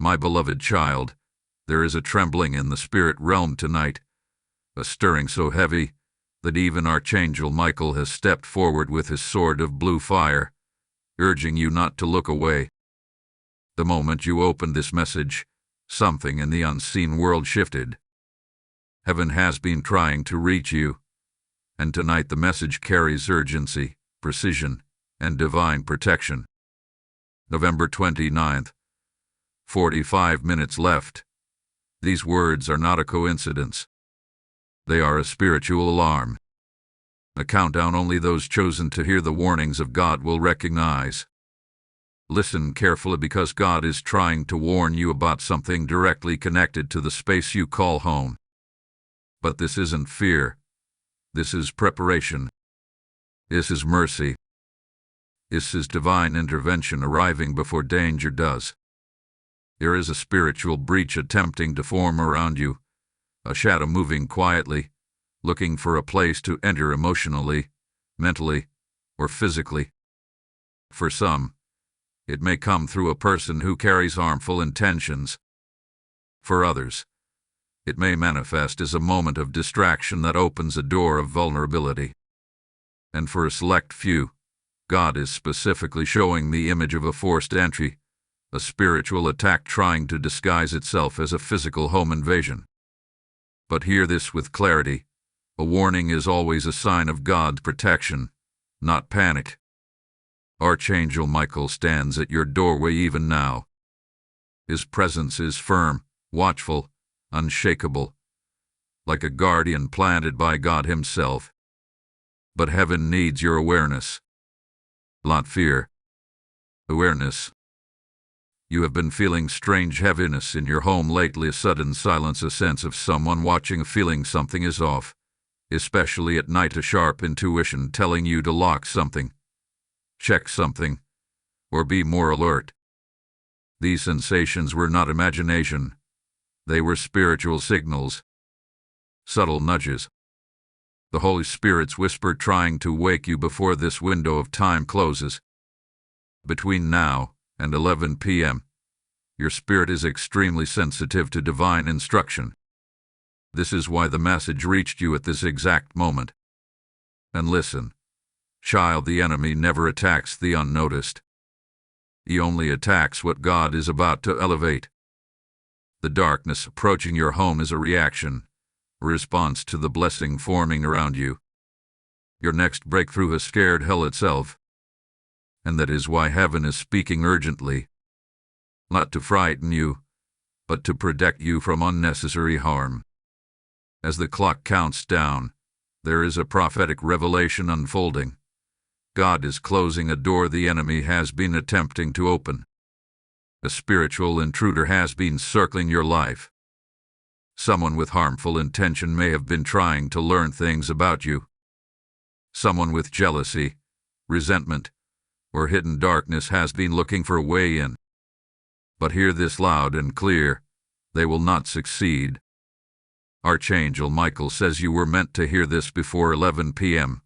My beloved child, there is a trembling in the spirit realm tonight, a stirring so heavy that even Archangel Michael has stepped forward with his sword of blue fire, urging you not to look away. The moment you opened this message, something in the unseen world shifted. Heaven has been trying to reach you, and tonight the message carries urgency, precision, and divine protection. November 29th, 45 minutes left. These words are not a coincidence. They are a spiritual alarm. A countdown only those chosen to hear the warnings of God will recognize. Listen carefully, because God is trying to warn you about something directly connected to the space you call home. But this isn't fear. This is preparation. This is mercy. This is divine intervention arriving before danger does. There is a spiritual breach attempting to form around you, a shadow moving quietly, looking for a place to enter emotionally, mentally, or physically. For some, it may come through a person who carries harmful intentions. For others, it may manifest as a moment of distraction that opens a door of vulnerability. And for a select few, God is specifically showing the image of a forced entry, a spiritual attack trying to disguise itself as a physical home invasion. But hear this with clarity. A warning is always a sign of God's protection, not panic. Archangel Michael stands at your doorway even now. His presence is firm, watchful, unshakable, like a guardian planted by God himself. But heaven needs your awareness. Not fear. Awareness. You have been feeling strange heaviness in your home lately, a sudden silence, a sense of someone watching, a feeling something is off, especially at night, a sharp intuition telling you to lock something, check something, or be more alert. These sensations were not imagination. They were spiritual signals, subtle nudges. The Holy Spirit's whisper trying to wake you before this window of time closes. Between now and 11 p.m., your spirit is extremely sensitive to divine instruction. This is why the message reached you at this exact moment. And listen, child, the enemy never attacks the unnoticed. He only attacks what God is about to elevate. The darkness approaching your home is a reaction, a response to the blessing forming around you. Your next breakthrough has scared hell itself. And that is why heaven is speaking urgently. Not to frighten you, but to protect you from unnecessary harm. As the clock counts down, there is a prophetic revelation unfolding. God is closing a door the enemy has been attempting to open. A spiritual intruder has been circling your life. Someone with harmful intention may have been trying to learn things about you. Someone with jealousy, resentment, or hidden darkness has been looking for a way in. But hear this loud and clear: they will not succeed. Archangel Michael says you were meant to hear this before 11 p.m.,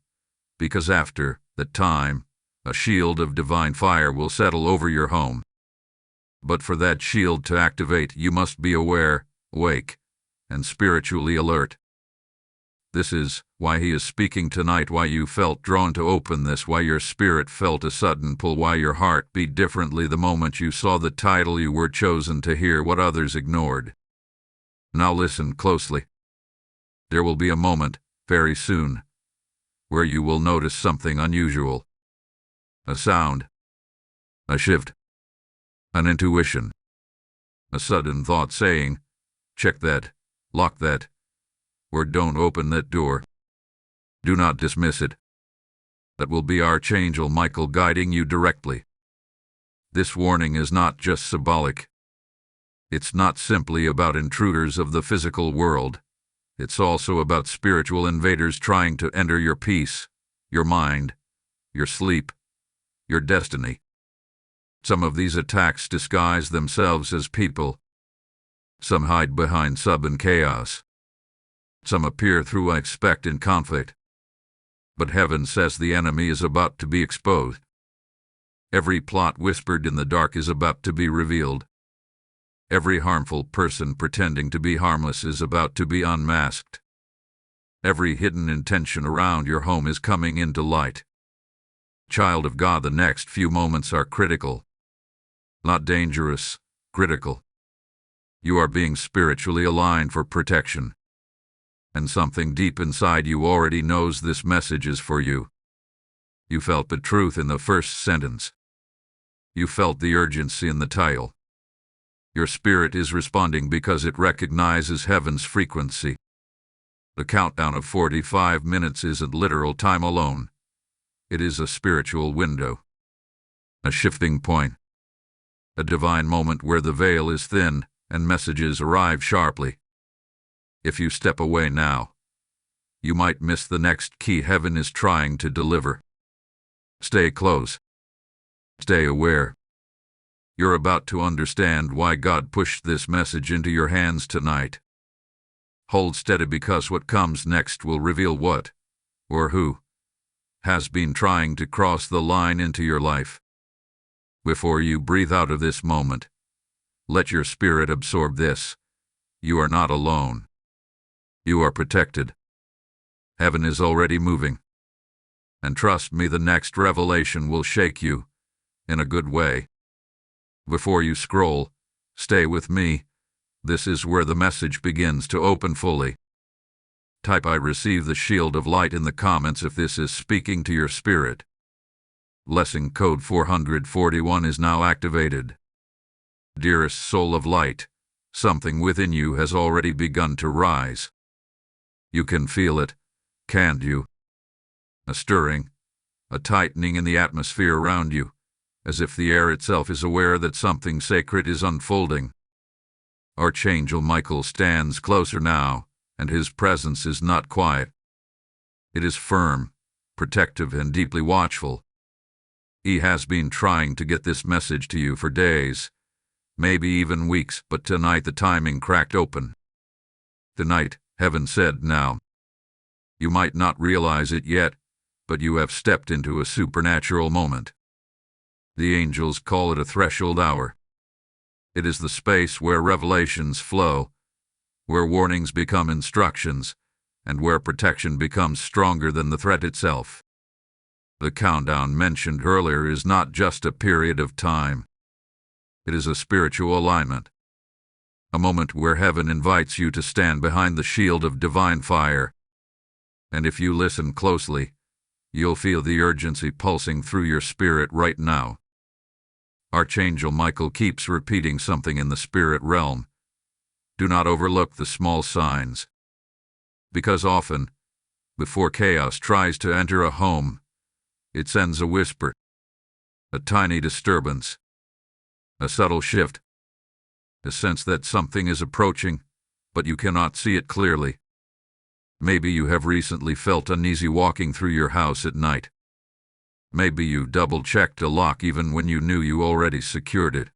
because after that time, a shield of divine fire will settle over your home. But for that shield to activate, you must be aware, awake, and spiritually alert. This is why he is speaking tonight, why you felt drawn to open this, why your spirit felt a sudden pull, why your heart beat differently the moment you saw the title. You were chosen to hear what others ignored. Now listen closely. There will be a moment, very soon, where you will notice something unusual. A sound. A shift. An intuition. A sudden thought saying, check that, lock that, or don't open that door. Do not dismiss it. That will be Archangel Michael guiding you directly. This warning is not just symbolic. It's not simply about intruders of the physical world. It's also about spiritual invaders trying to enter your peace, your mind, your sleep, your destiny. Some of these attacks disguise themselves as people. Some hide behind and chaos. Some appear through unexpected conflict. But heaven says the enemy is about to be exposed. Every plot whispered in the dark is about to be revealed. Every harmful person pretending to be harmless is about to be unmasked. Every hidden intention around your home is coming into light. Child of God, the next few moments are critical. Not dangerous, critical. You are being spiritually aligned for protection. And something deep inside you already knows this message is for you. You felt the truth in the first sentence. You felt the urgency in the title. Your spirit is responding because it recognizes heaven's frequency. The countdown of 45 minutes isn't literal time alone. It is a spiritual window. A shifting point. A divine moment where the veil is thin and messages arrive sharply. If you step away now, you might miss the next key heaven is trying to deliver. Stay close. Stay aware. You're about to understand why God pushed this message into your hands tonight. Hold steady, because what comes next will reveal what, or who, has been trying to cross the line into your life. Before you breathe out of this moment, let your spirit absorb this. You are not alone. You are protected. Heaven is already moving. And trust me, the next revelation will shake you, in a good way. Before you scroll, stay with me. This is where the message begins to open fully. Type "I receive the shield of light" in the comments if this is speaking to your spirit. Blessing code 441 is now activated. Dearest soul of light, something within you has already begun to rise. You can feel it, can't you? A stirring, a tightening in the atmosphere around you, as if the air itself is aware that something sacred is unfolding. Archangel Michael stands closer now, and his presence is not quiet. It is firm, protective, and deeply watchful. He has been trying to get this message to you for days, maybe even weeks, but tonight the timing cracked open. Tonight, heaven said, now. You might not realize it yet, but you have stepped into a supernatural moment. The angels call it a threshold hour. It is the space where revelations flow, where warnings become instructions, and where protection becomes stronger than the threat itself. The countdown mentioned earlier is not just a period of time. It is a spiritual alignment. A moment where heaven invites you to stand behind the shield of divine fire. And if you listen closely, you'll feel the urgency pulsing through your spirit right now. Archangel Michael keeps repeating something in the spirit realm. Do not overlook the small signs. Because often, before chaos tries to enter a home, it sends a whisper, a tiny disturbance, a subtle shift, a sense that something is approaching, but you cannot see it clearly. Maybe you have recently felt uneasy walking through your house at night. Maybe you double-checked a lock even when you knew you already secured it.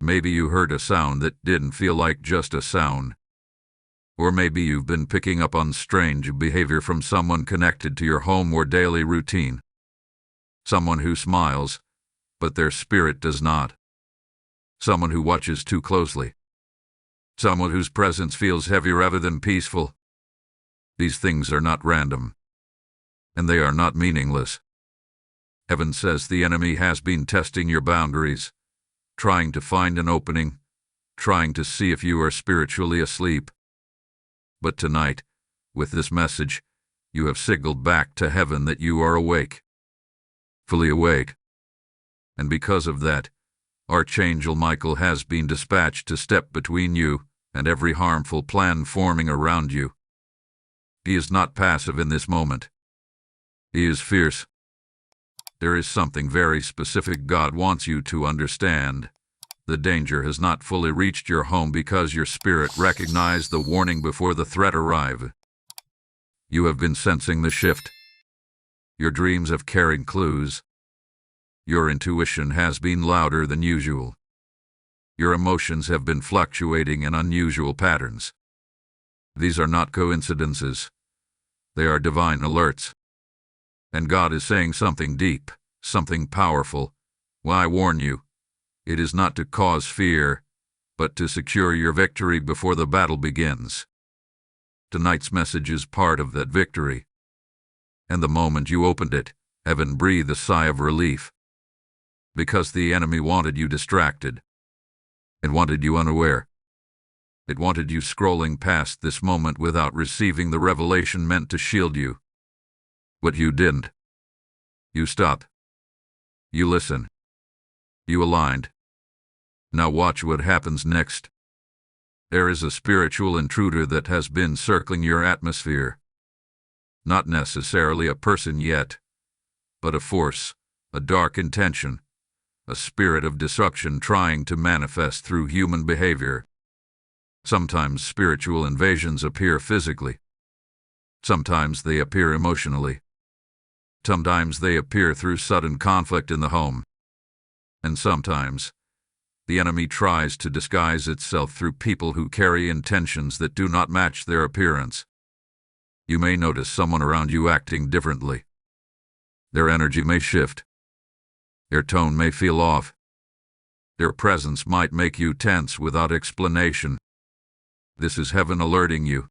Maybe you heard a sound that didn't feel like just a sound. Or maybe you've been picking up on strange behavior from someone connected to your home or daily routine. Someone who smiles, but their spirit does not. Someone who watches too closely. Someone whose presence feels heavy rather than peaceful. These things are not random. And they are not meaningless. Heaven says the enemy has been testing your boundaries, trying to find an opening, trying to see if you are spiritually asleep. But tonight, with this message, you have signaled back to heaven that you are awake. Fully awake. And because of that, Archangel Michael has been dispatched to step between you and every harmful plan forming around you. He is not passive in this moment. He is fierce. There is something very specific God wants you to understand. The danger has not fully reached your home because your spirit recognized the warning before the threat arrived. You have been sensing the shift. Your dreams have carried clues. Your intuition has been louder than usual. Your emotions have been fluctuating in unusual patterns. These are not coincidences. They are divine alerts. And God is saying something deep, something powerful. Well, I warn you, it is not to cause fear, but to secure your victory before the battle begins. Tonight's message is part of that victory. And the moment you opened it, heaven breathed a sigh of relief. Because the enemy wanted you distracted. It wanted you unaware. It wanted you scrolling past this moment without receiving the revelation meant to shield you. But you didn't. You stopped. You listened. You aligned. Now watch what happens next. There is a spiritual intruder that has been circling your atmosphere. Not necessarily a person yet, but a force, a dark intention, a spirit of destruction trying to manifest through human behavior. Sometimes spiritual invasions appear physically. Sometimes they appear emotionally. Sometimes they appear through sudden conflict in the home. And sometimes the enemy tries to disguise itself through people who carry intentions that do not match their appearance. You may notice someone around you acting differently. Their energy may shift. Their tone may feel off. Their presence might make you tense without explanation. This is heaven alerting you.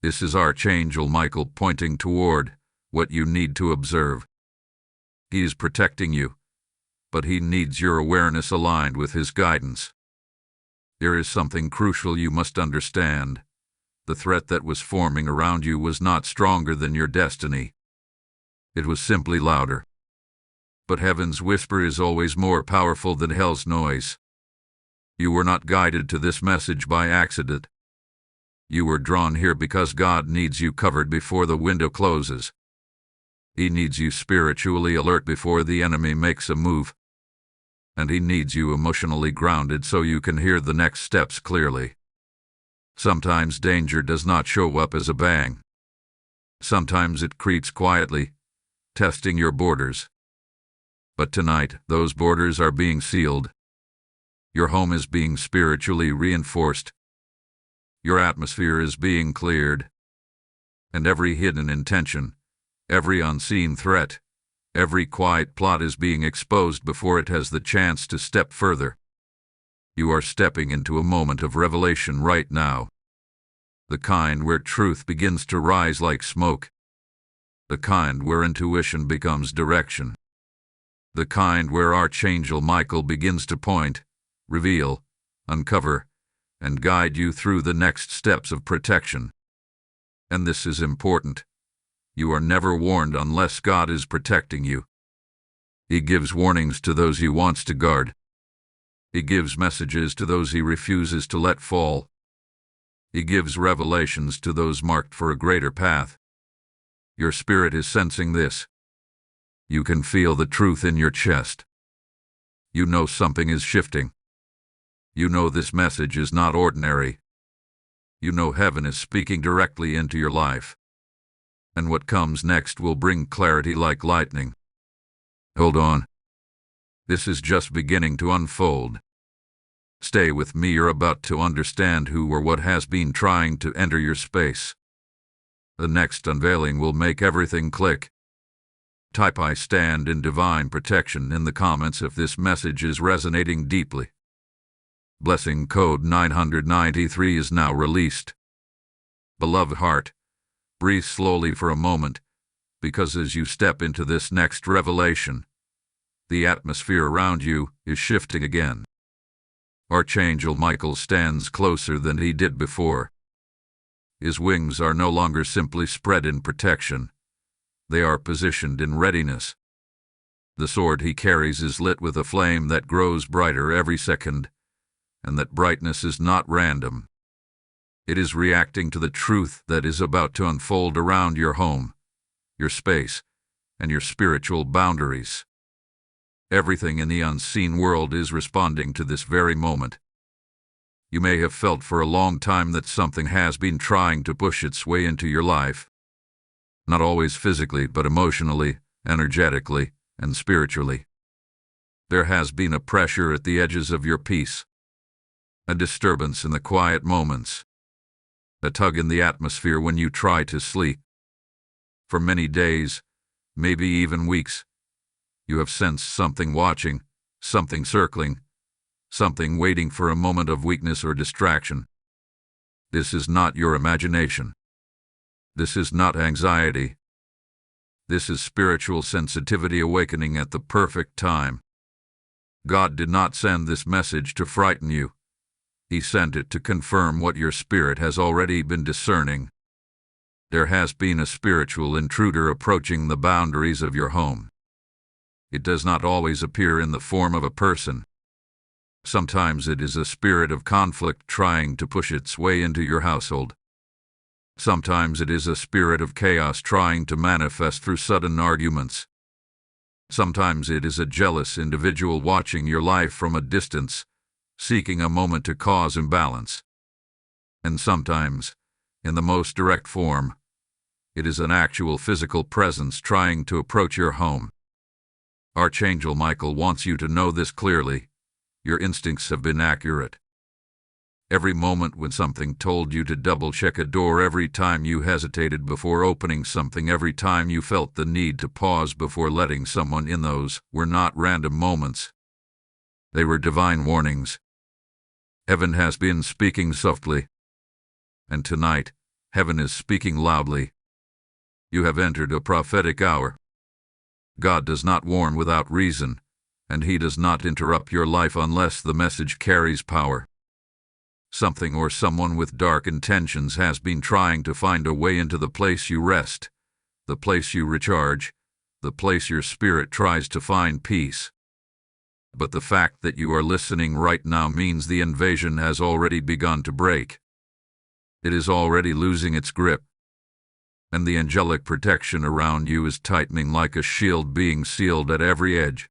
This is Archangel Michael pointing toward what you need to observe. He is protecting you, but he needs your awareness aligned with his guidance. There is something crucial you must understand. The threat that was forming around you was not stronger than your destiny. It was simply louder. But heaven's whisper is always more powerful than hell's noise. You were not guided to this message by accident. You were drawn here because God needs you covered before the window closes. He needs you spiritually alert before the enemy makes a move. And he needs you emotionally grounded so you can hear the next steps clearly. Sometimes danger does not show up as a bang. Sometimes it creeps quietly, testing your borders. But tonight, those borders are being sealed. Your home is being spiritually reinforced. Your atmosphere is being cleared. And every hidden intention, every unseen threat, every quiet plot is being exposed before it has the chance to step further. You are stepping into a moment of revelation right now. The kind where truth begins to rise like smoke. The kind where intuition becomes direction. The kind where Archangel Michael begins to point, reveal, uncover, and guide you through the next steps of protection. And this is important. You are never warned unless God is protecting you. He gives warnings to those he wants to guard. He gives messages to those he refuses to let fall. He gives revelations to those marked for a greater path. Your spirit is sensing this. You can feel the truth in your chest. You know something is shifting. You know this message is not ordinary. You know heaven is speaking directly into your life. And what comes next will bring clarity like lightning. Hold on. This is just beginning to unfold. Stay with me, you're about to understand who or what has been trying to enter your space. The next unveiling will make everything click. Type "I stand in divine protection" in the comments if this message is resonating deeply. Blessing code 993 is now released. Beloved heart, breathe slowly for a moment, because as you step into this next revelation, the atmosphere around you is shifting again. Archangel Michael stands closer than he did before. His wings are no longer simply spread in protection. They are positioned in readiness. The sword he carries is lit with a flame that grows brighter every second, and that brightness is not random. It is reacting to the truth that is about to unfold around your home, your space, and your spiritual boundaries. Everything in the unseen world is responding to this very moment. You may have felt for a long time that something has been trying to push its way into your life. Not always physically, but emotionally, energetically, and spiritually. There has been a pressure at the edges of your peace. A disturbance in the quiet moments. A tug in the atmosphere when you try to sleep. For many days, maybe even weeks, you have sensed something watching, something circling, something waiting for a moment of weakness or distraction. This is not your imagination. This is not anxiety. This is spiritual sensitivity awakening at the perfect time. God did not send this message to frighten you. He sent it to confirm what your spirit has already been discerning. There has been a spiritual intruder approaching the boundaries of your home. It does not always appear in the form of a person. Sometimes it is a spirit of conflict trying to push its way into your household. Sometimes it is a spirit of chaos trying to manifest through sudden arguments. Sometimes it is a jealous individual watching your life from a distance, seeking a moment to cause imbalance. And sometimes, in the most direct form, it is an actual physical presence trying to approach your home. Archangel Michael wants you to know this clearly. Your instincts have been accurate. Every moment when something told you to double-check a door, every time you hesitated before opening something, every time you felt the need to pause before letting someone in, those were not random moments. They were divine warnings. Heaven has been speaking softly. And tonight, heaven is speaking loudly. You have entered a prophetic hour. God does not warn without reason, and He does not interrupt your life unless the message carries power. Something or someone with dark intentions has been trying to find a way into the place you rest, the place you recharge, the place your spirit tries to find peace. But the fact that you are listening right now means the invasion has already begun to break. It is already losing its grip, and the angelic protection around you is tightening like a shield, being sealed at every edge.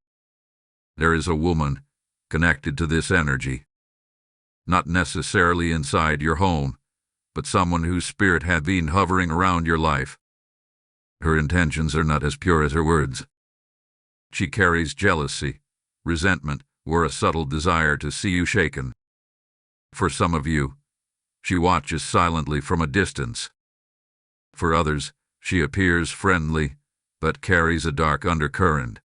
There is a woman connected to this energy. Not necessarily inside your home, but someone whose spirit had been hovering around your life. Her intentions are not as pure as her words. She carries jealousy, resentment, or a subtle desire to see you shaken. For some of you, she watches silently from a distance. For others, she appears friendly, but carries a dark undercurrent.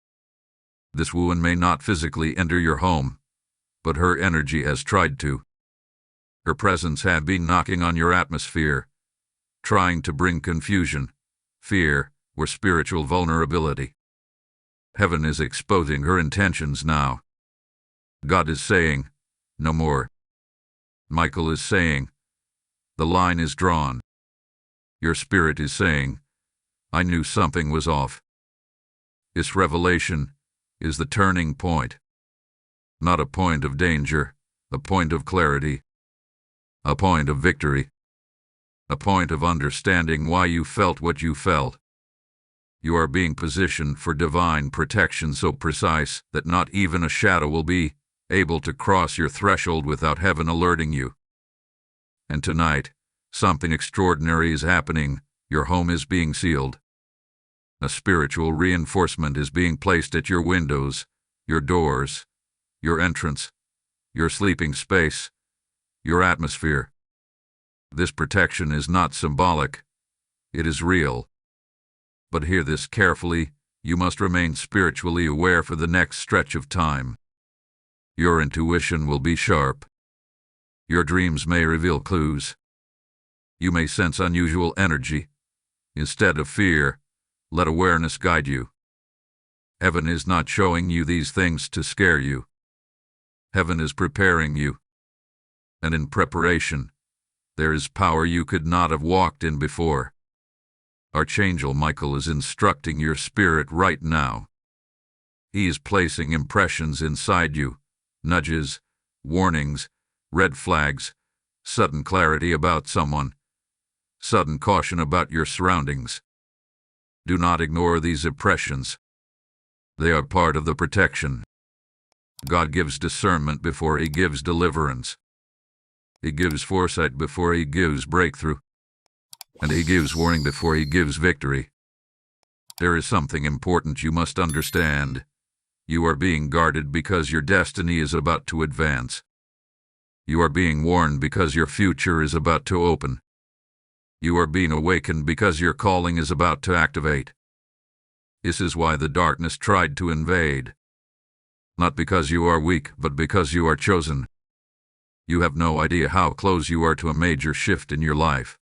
This woman may not physically enter your home, but her energy has tried to. Her presence has been knocking on your atmosphere, trying to bring confusion, fear, or spiritual vulnerability. Heaven is exposing her intentions now. God is saying, no more. Michael is saying, the line is drawn. Your spirit is saying, I knew something was off. This revelation is the turning point. Not a point of danger, a point of clarity, a point of victory, a point of understanding why you felt what you felt. You are being positioned for divine protection so precise that not even a shadow will be able to cross your threshold without heaven alerting you. And tonight, something extraordinary is happening. Your home is being sealed. A spiritual reinforcement is being placed at your windows, your doors, your entrance, your sleeping space, your atmosphere. This protection is not symbolic. It is real. But hear this carefully. You must remain spiritually aware for the next stretch of time. Your intuition will be sharp. Your dreams may reveal clues. You may sense unusual energy. Instead of fear, let awareness guide you. Heaven is not showing you these things to scare you. Heaven is preparing you. And in preparation, there is power you could not have walked in before. Archangel Michael is instructing your spirit right now. He is placing impressions inside you, nudges, warnings, red flags, sudden clarity about someone, sudden caution about your surroundings. Do not ignore these impressions. They are part of the protection. God gives discernment before He gives deliverance. He gives foresight before He gives breakthrough. And He gives warning before He gives victory. There is something important you must understand. You are being guarded because your destiny is about to advance. You are being warned because your future is about to open. You are being awakened because your calling is about to activate. This is why the darkness tried to invade. Not because you are weak, but because you are chosen. You have no idea how close you are to a major shift in your life.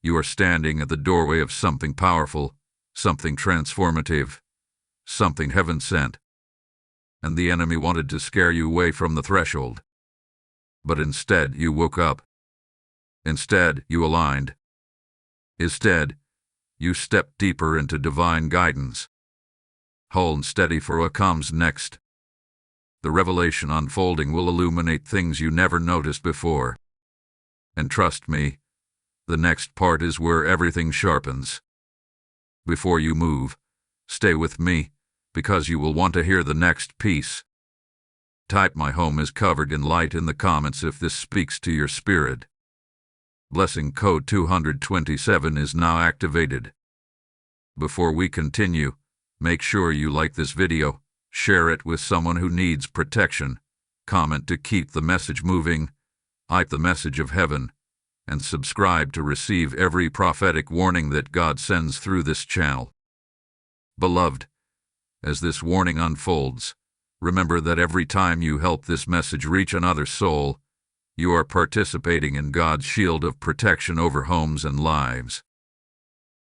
You are standing at the doorway of something powerful, something transformative, something heaven sent. And the enemy wanted to scare you away from the threshold. But instead, you woke up. Instead, you aligned. Instead, you stepped deeper into divine guidance. Hold steady for what comes next. The revelation unfolding will illuminate things you never noticed before. And trust me, the next part is where everything sharpens. Before you move, stay with me, because you will want to hear the next piece. Type "My home is covered in light" in the comments if this speaks to your spirit. Blessing code 227 is now activated. Before we continue, make sure you like this video, share it with someone who needs protection, comment to keep the message moving, hype the message of heaven, and subscribe to receive every prophetic warning that God sends through this channel. Beloved, as this warning unfolds, remember that every time you help this message reach another soul, you are participating in God's shield of protection over homes and lives.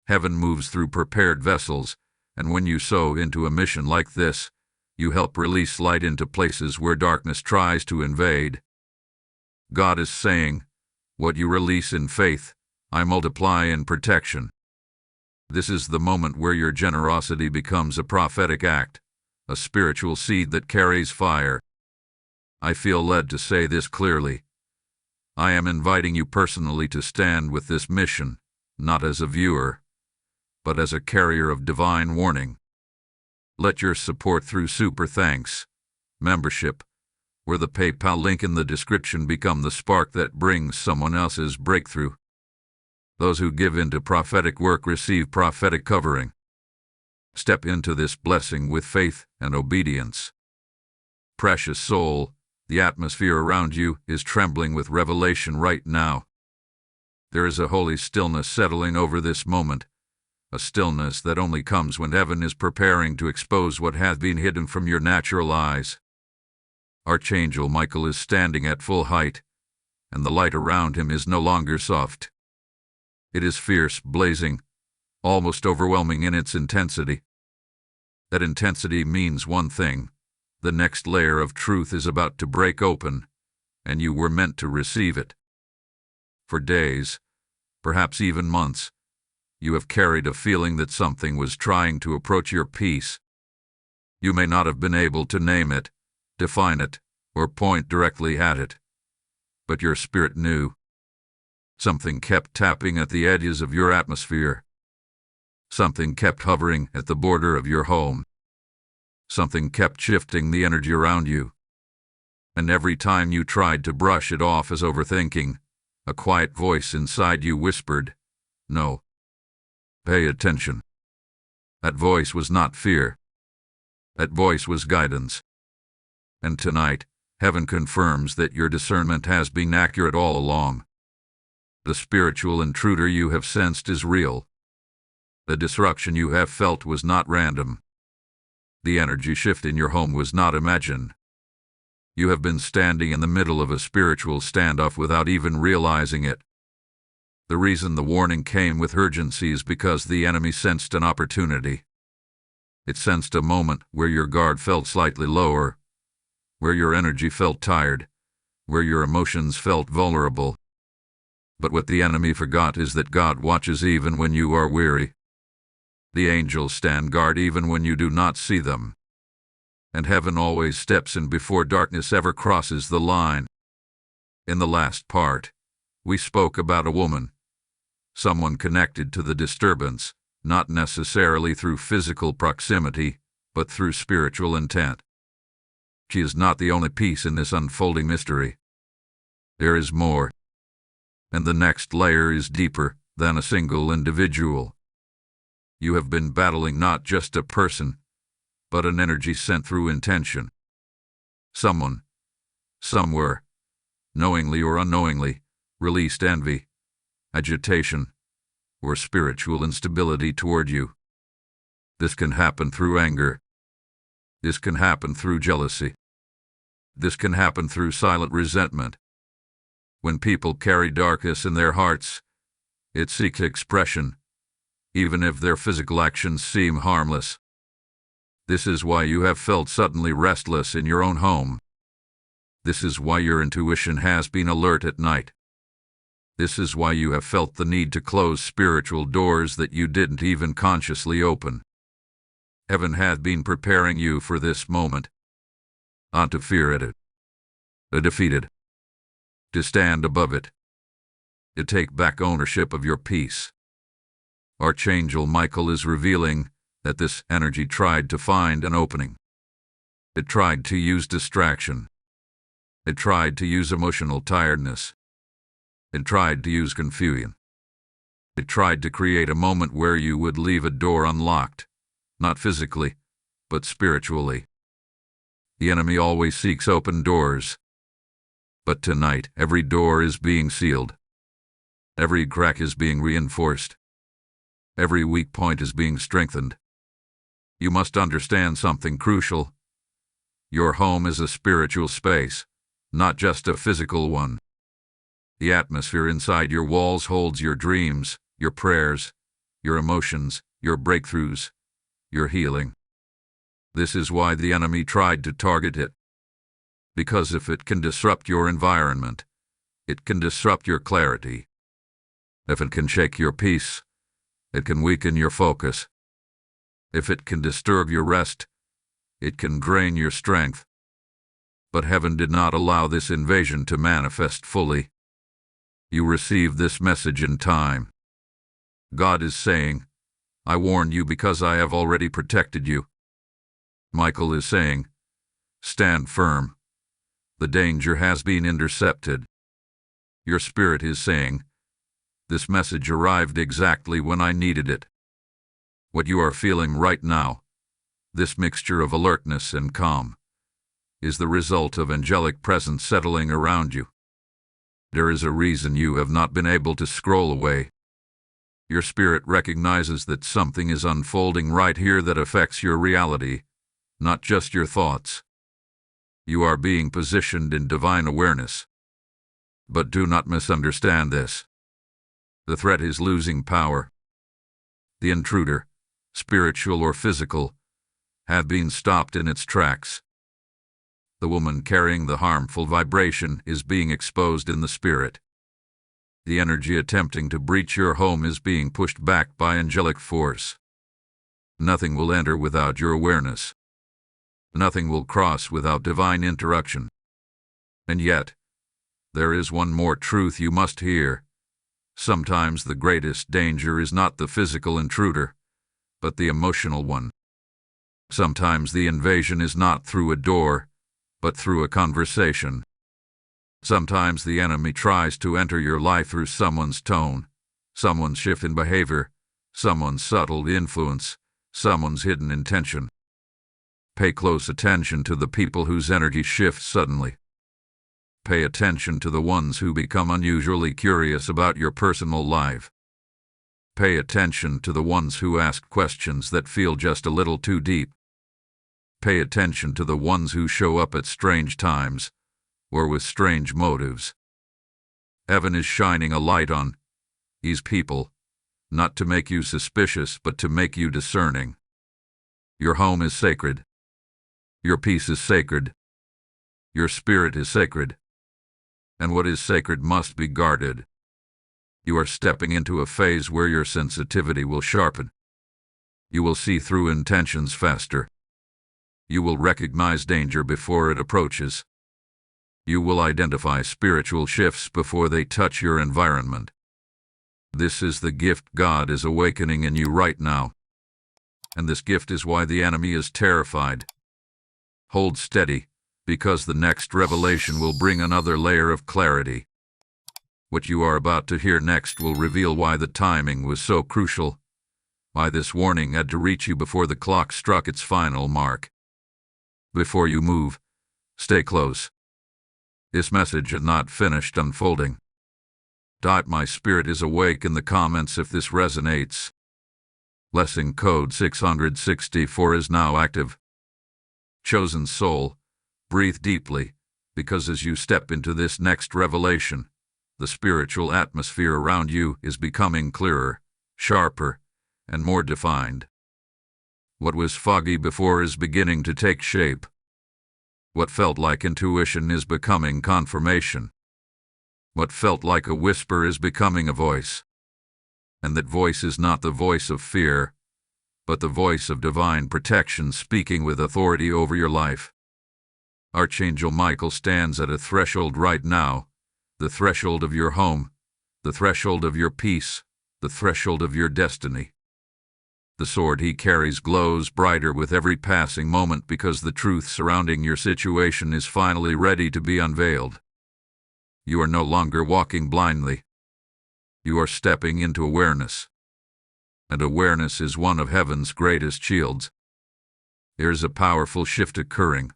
Heaven moves through prepared vessels, and when you sow into a mission like this, you help release light into places where darkness tries to invade. God is saying, "What you release in faith, I multiply in protection." This is the moment where your generosity becomes a prophetic act, a spiritual seed that carries fire. I feel led to say this clearly. I am inviting you personally to stand with this mission, not as a viewer, but as a carrier of divine warning. Let your support through Super Thanks membership, or the PayPal link in the description become the spark that brings someone else's breakthrough. Those who give into prophetic work receive prophetic covering. Step into this blessing with faith and obedience. Precious soul, the atmosphere around you is trembling with revelation right now. There is a holy stillness settling over this moment, a stillness that only comes when heaven is preparing to expose what has been hidden from your natural eyes. Archangel Michael is standing at full height, and the light around him is no longer soft. It is fierce, blazing, almost overwhelming in its intensity. That intensity means one thing: the next layer of truth is about to break open, and you were meant to receive it. For days, perhaps even months, you have carried a feeling that something was trying to approach your peace. You may not have been able to name it, define it, or point directly at it, but your spirit knew. Something kept tapping at the edges of your atmosphere. Something kept hovering at the border of your home. Something kept shifting the energy around you. And every time you tried to brush it off as overthinking, a quiet voice inside you whispered, "No. Pay attention." That voice was not fear. That voice was guidance. And tonight, heaven confirms that your discernment has been accurate all along. The spiritual intruder you have sensed is real. The disruption you have felt was not random. The energy shift in your home was not imagined. You have been standing in the middle of a spiritual standoff without even realizing it. The reason the warning came with urgency is because the enemy sensed an opportunity. It sensed a moment where your guard felt slightly lower, where your energy felt tired, where your emotions felt vulnerable. But what the enemy forgot is that God watches even when you are weary. The angels stand guard even when you do not see them. And heaven always steps in before darkness ever crosses the line. In the last part, we spoke about a woman, someone connected to the disturbance, not necessarily through physical proximity, but through spiritual intent. She is not the only piece in this unfolding mystery. There is more. And the next layer is deeper than a single individual. You have been battling not just a person, but an energy sent through intention. Someone, somewhere, knowingly or unknowingly, released envy, agitation, or spiritual instability toward you. This can happen through anger, This can happen through jealousy. This can happen through silent resentment. When people carry darkness in their hearts, it seeks expression, even if their physical actions seem harmless. This is why you have felt suddenly restless in your own home. This is why your intuition has been alert at night. This is why you have felt the need to close spiritual doors that you didn't even consciously open. Heaven had been preparing you for this moment, not to fear it, to defeat it, to stand above it, to take back ownership of your peace. Archangel Michael is revealing that this energy tried to find an opening. It tried to use distraction. It tried to use emotional tiredness. It tried to use confusion. It tried to create a moment where you would leave a door unlocked, not physically, but spiritually. The enemy always seeks open doors. But tonight, every door is being sealed. Every crack is being reinforced. Every weak point is being strengthened. You must understand something crucial. Your home is a spiritual space, not just a physical one. The atmosphere inside your walls holds your dreams, your prayers, your emotions, your breakthroughs, your healing. This is why the enemy tried to target it. Because if it can disrupt your environment, it can disrupt your clarity. If it can shake your peace, it can weaken your focus. If it can disturb your rest, it can drain your strength. But heaven did not allow this invasion to manifest fully. You received this message in time. God is saying, I warned you because I have already protected you. Michael is saying, stand firm. The danger has been intercepted. Your spirit is saying, this message arrived exactly when I needed it. What you are feeling right now, this mixture of alertness and calm, is the result of angelic presence settling around you. There is a reason you have not been able to scroll away. Your spirit recognizes that something is unfolding right here that affects your reality, not just your thoughts. You are being positioned in divine awareness. But do not misunderstand this. The threat is losing power. The intruder, spiritual or physical, had been stopped in its tracks. The woman carrying the harmful vibration is being exposed in the spirit. The energy attempting to breach your home is being pushed back by angelic force. Nothing will enter without your awareness. Nothing will cross without divine interruption. And yet, there is one more truth you must hear. Sometimes the greatest danger is not the physical intruder, but the emotional one. Sometimes the invasion is not through a door, but through a conversation. Sometimes the enemy tries to enter your life through someone's tone, someone's shift in behavior, someone's subtle influence, someone's hidden intention. Pay close attention to the people whose energy shifts suddenly. Pay attention to the ones who become unusually curious about your personal life. Pay attention to the ones who ask questions that feel just a little too deep. Pay attention to the ones who show up at strange times, or with strange motives. Heaven is shining a light on these people, not to make you suspicious, but to make you discerning. Your home is sacred. Your peace is sacred. Your spirit is sacred. And what is sacred must be guarded. You are stepping into a phase where your sensitivity will sharpen. You will see through intentions faster. You will recognize danger before it approaches. You will identify spiritual shifts before they touch your environment. This is the gift God is awakening in you right now. And this gift is why the enemy is terrified. Hold steady, because the next revelation will bring another layer of clarity. What you are about to hear next will reveal why the timing was so crucial, why this warning had to reach you before the clock struck its final mark. Before you move, stay close. This message is not finished unfolding. My spirit is awake in the comments if this resonates. Blessing code 664 is now active. Chosen soul, breathe deeply, because as you step into this next revelation, the spiritual atmosphere around you is becoming clearer, sharper, and more defined. What was foggy before is beginning to take shape. What felt like intuition is becoming confirmation. What felt like a whisper is becoming a voice. And that voice is not the voice of fear, but the voice of divine protection speaking with authority over your life. Archangel Michael stands at a threshold right now, the threshold of your home, the threshold of your peace, the threshold of your destiny. The sword he carries glows brighter with every passing moment because the truth surrounding your situation is finally ready to be unveiled. You are no longer walking blindly. You are stepping into awareness. And awareness is one of heaven's greatest shields. There's a powerful shift occurring.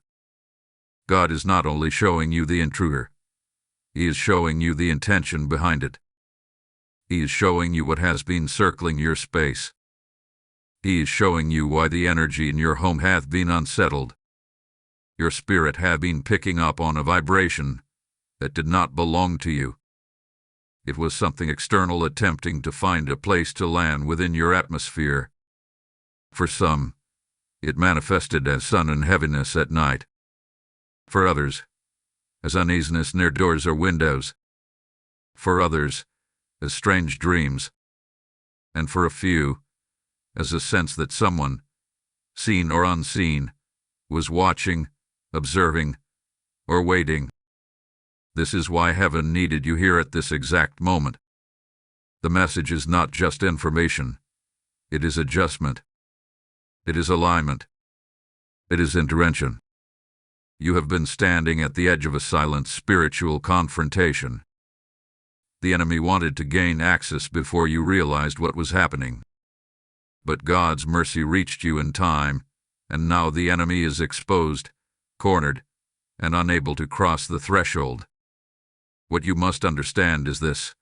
God is not only showing you the intruder, He is showing you the intention behind it. He is showing you what has been circling your space. He is showing you why the energy in your home hath been unsettled. Your spirit had been picking up on a vibration that did not belong to you. It was something external attempting to find a place to land within your atmosphere. For some, it manifested as sudden heaviness at night. For others, as uneasiness near doors or windows. For others, as strange dreams. And for a few, as a sense that someone, seen or unseen, was watching, observing, or waiting. This is why heaven needed you here at this exact moment. The message is not just information. It is adjustment. It is alignment. It is intervention. You have been standing at the edge of a silent spiritual confrontation. The enemy wanted to gain access before you realized what was happening. But God's mercy reached you in time, and now the enemy is exposed, cornered, and unable to cross the threshold. What you must understand is this: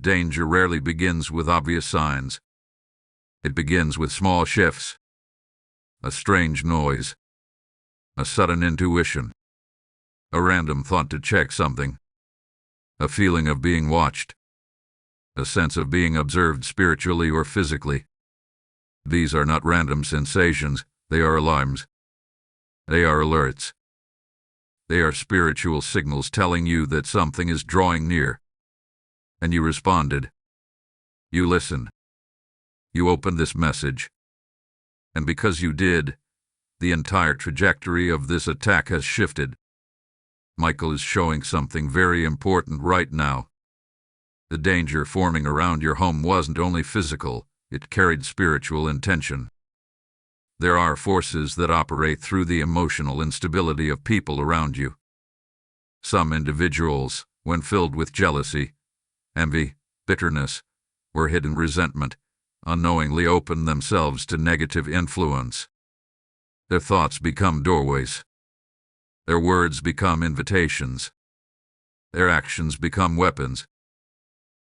danger rarely begins with obvious signs. It begins with small shifts. A strange noise. A sudden intuition. A random thought to check something. A feeling of being watched. A sense of being observed spiritually or physically. These are not random sensations, they are alarms. They are alerts. They are spiritual signals telling you that something is drawing near. And you responded. You listened. You opened this message. And because you did, the entire trajectory of this attack has shifted. Michael is showing something very important right now. The danger forming around your home wasn't only physical, it carried spiritual intention. There are forces that operate through the emotional instability of people around you. Some individuals, when filled with jealousy, envy, bitterness, or hidden resentment, unknowingly open themselves to negative influence. Their thoughts become doorways. Their words become invitations. Their actions become weapons.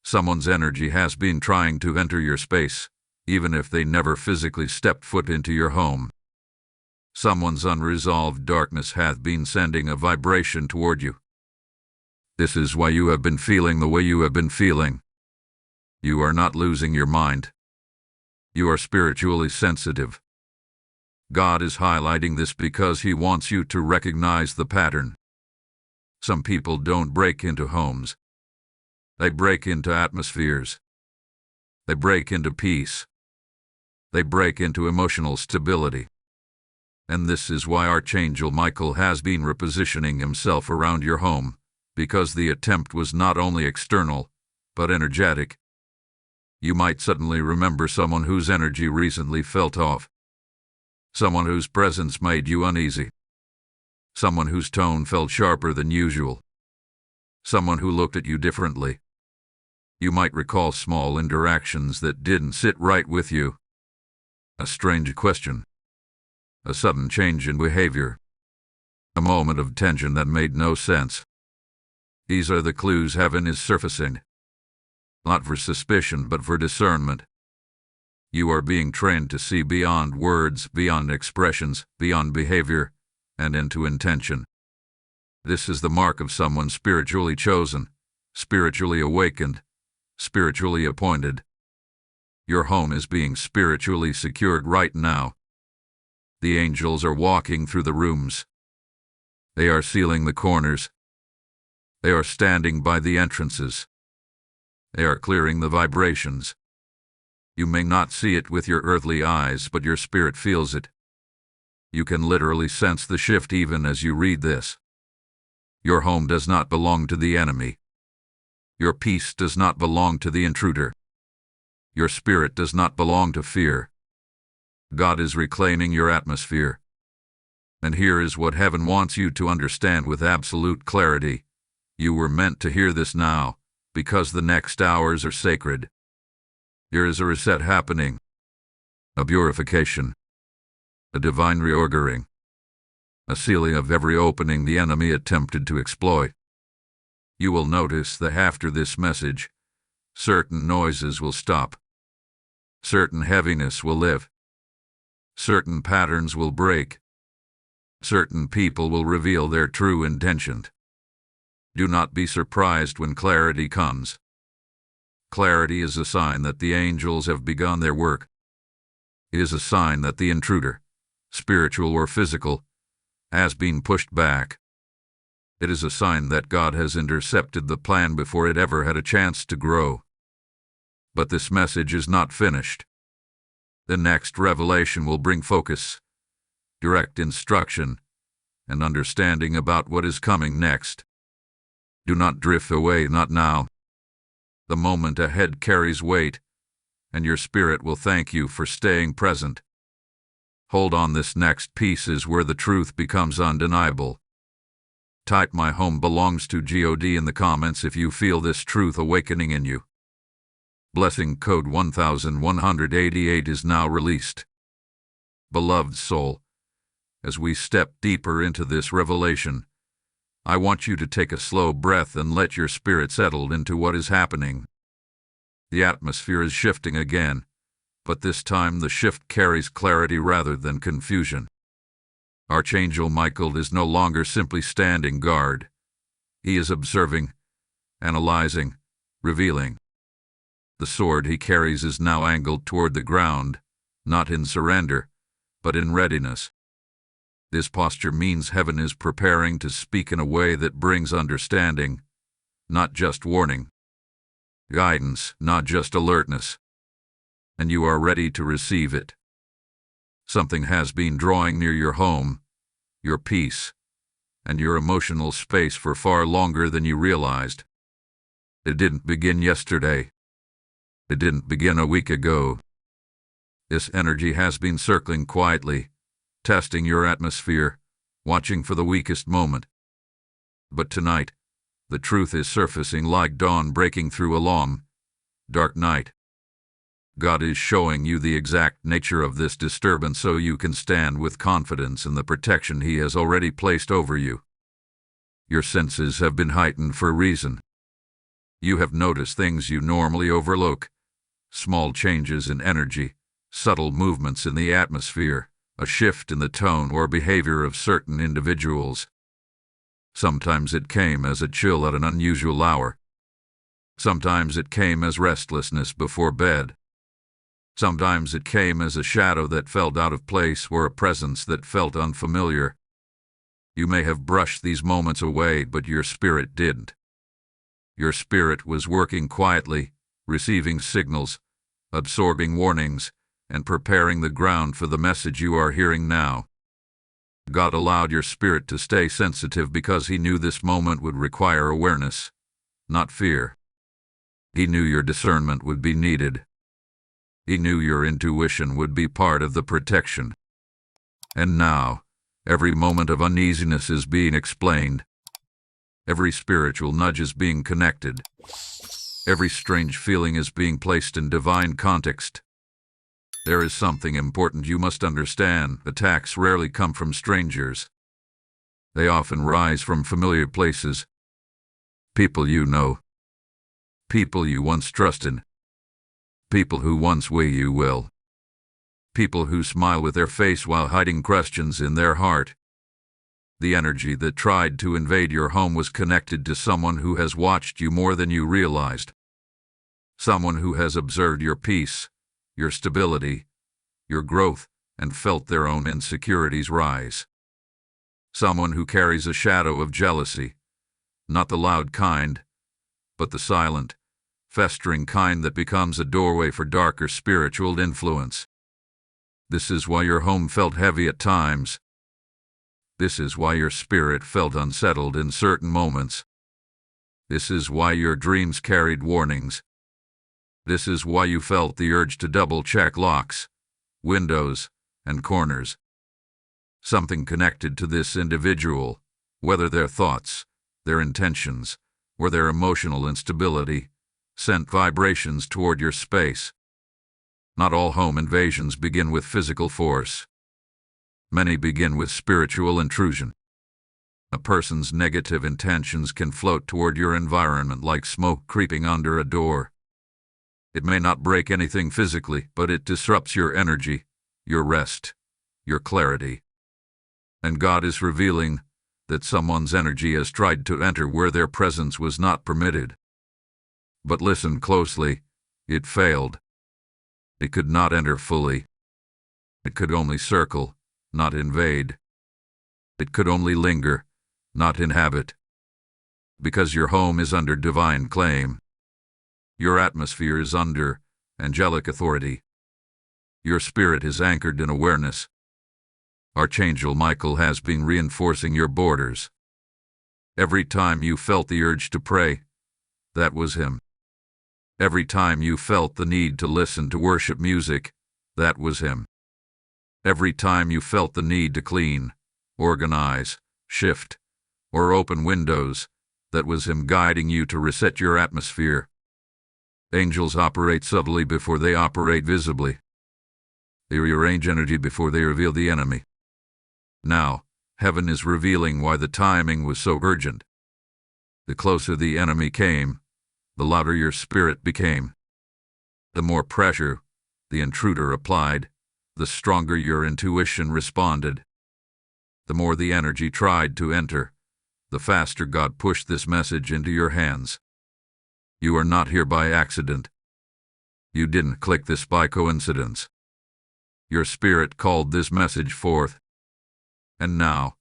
Someone's energy has been trying to enter your space, even if they never physically stepped foot into your home. Someone's unresolved darkness hath been sending a vibration toward you. This is why you have been feeling the way you have been feeling. You are not losing your mind. You are spiritually sensitive. God is highlighting this because He wants you to recognize the pattern. Some people don't break into homes. They break into atmospheres. They break into peace. They break into emotional stability. And this is why Archangel Michael has been repositioning himself around your home, because the attempt was not only external, but energetic. You might suddenly remember someone whose energy recently felt off. Someone whose presence made you uneasy. Someone whose tone felt sharper than usual. Someone who looked at you differently. You might recall small interactions that didn't sit right with you. A strange question. A sudden change in behavior. A moment of tension that made no sense. These are the clues heaven is surfacing. Not for suspicion, but for discernment. You are being trained to see beyond words, beyond expressions, beyond behavior, and into intention. This is the mark of someone spiritually chosen, spiritually awakened, spiritually appointed. Your home is being spiritually secured right now. The angels are walking through the rooms. They are sealing the corners. They are standing by the entrances. They are clearing the vibrations. You may not see it with your earthly eyes, but your spirit feels it. You can literally sense the shift even as you read this. Your home does not belong to the enemy. Your peace does not belong to the intruder. Your spirit does not belong to fear. God is reclaiming your atmosphere. And here is what heaven wants you to understand with absolute clarity. You were meant to hear this now, because the next hours are sacred. Here is a reset happening, a purification, a divine reordering, a sealing of every opening the enemy attempted to exploit. You will notice that after this message, certain noises will stop, certain heaviness will live, certain patterns will break, certain people will reveal their true intention. Do not be surprised when clarity comes. Clarity is a sign that the angels have begun their work. It is a sign that the intruder, spiritual or physical, has been pushed back. It is a sign that God has intercepted the plan before it ever had a chance to grow. But this message is not finished. The next revelation will bring focus, direct instruction, and understanding about what is coming next. Do not drift away, not now. The moment ahead carries weight, and your spirit will thank you for staying present. Hold on, this next piece is where the truth becomes undeniable. Type "My home belongs to God" in the comments if you feel this truth awakening in you. Blessing code 1188 is now released. Beloved soul, as we step deeper into this revelation, I want you to take a slow breath and let your spirit settle into what is happening. The atmosphere is shifting again, but this time the shift carries clarity rather than confusion. Archangel Michael is no longer simply standing guard. He is observing, analyzing, revealing. The sword he carries is now angled toward the ground, not in surrender, but in readiness. This posture means heaven is preparing to speak in a way that brings understanding, not just warning. Guidance, not just alertness. And you are ready to receive it. Something has been drawing near your home, your peace, and your emotional space for far longer than you realized. It didn't begin yesterday. It didn't begin a week ago. This energy has been circling quietly, testing your atmosphere, watching for the weakest moment. But tonight, the truth is surfacing like dawn breaking through a long, dark night. God is showing you the exact nature of this disturbance so you can stand with confidence in the protection He has already placed over you. Your senses have been heightened for a reason. You have noticed things you normally overlook, small changes in energy, subtle movements in the atmosphere, a shift in the tone or behavior of certain individuals. Sometimes it came as a chill at an unusual hour. Sometimes it came as restlessness before bed. Sometimes it came as a shadow that felt out of place or a presence that felt unfamiliar. You may have brushed these moments away, but your spirit didn't. Your spirit was working quietly, receiving signals, absorbing warnings, and preparing the ground for the message you are hearing now. God allowed your spirit to stay sensitive because He knew this moment would require awareness, not fear. He knew your discernment would be needed. He knew your intuition would be part of the protection. And now, every moment of uneasiness is being explained. Every spiritual nudge is being connected. Every strange feeling is being placed in divine context. There is something important you must understand. Attacks rarely come from strangers. They often rise from familiar places. People you know. People you once trusted. People who once weigh you well. People who smile with their face while hiding questions in their heart. The energy that tried to invade your home was connected to someone who has watched you more than you realized. Someone who has observed your peace, your stability, your growth, and felt their own insecurities rise. Someone who carries a shadow of jealousy, not the loud kind, but the silent, festering kind that becomes a doorway for darker spiritual influence. This is why your home felt heavy at times. This is why your spirit felt unsettled in certain moments. This is why your dreams carried warnings. This is why you felt the urge to double-check locks, windows, and corners. Something connected to this individual, whether their thoughts, their intentions, or their emotional instability, sent vibrations toward your space. Not all home invasions begin with physical force. Many begin with spiritual intrusion. A person's negative intentions can float toward your environment like smoke creeping under a door. It may not break anything physically, but it disrupts your energy, your rest, your clarity. And God is revealing that someone's energy has tried to enter where their presence was not permitted. But listen closely, it failed. It could not enter fully. It could only circle, not invade. It could only linger, not inhabit. Because your home is under divine claim. Your atmosphere is under angelic authority. Your spirit is anchored in awareness. Archangel Michael has been reinforcing your borders. Every time you felt the urge to pray, that was him. Every time you felt the need to listen to worship music, that was him. Every time you felt the need to clean, organize, shift, or open windows, that was him guiding you to reset your atmosphere. Angels operate subtly before they operate visibly. They rearrange energy before they reveal the enemy. Now, heaven is revealing why the timing was so urgent. The closer the enemy came, the louder your spirit became. The more pressure the intruder applied, the stronger your intuition responded. The more the energy tried to enter, the faster God pushed this message into your hands. You are not here by accident. You didn't click this by coincidence. Your spirit called this message forth. And now,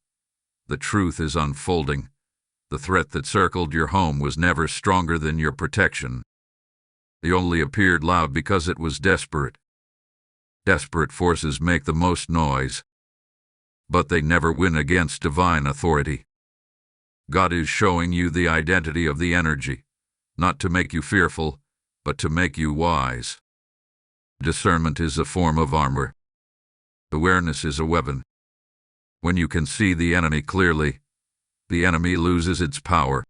the truth is unfolding. The threat that circled your home was never stronger than your protection. It only appeared loud because it was desperate. Desperate forces make the most noise, but they never win against divine authority. God is showing you the identity of the energy, not to make you fearful, but to make you wise. Discernment is a form of armor. Awareness is a weapon. When you can see the enemy clearly, the enemy loses its power.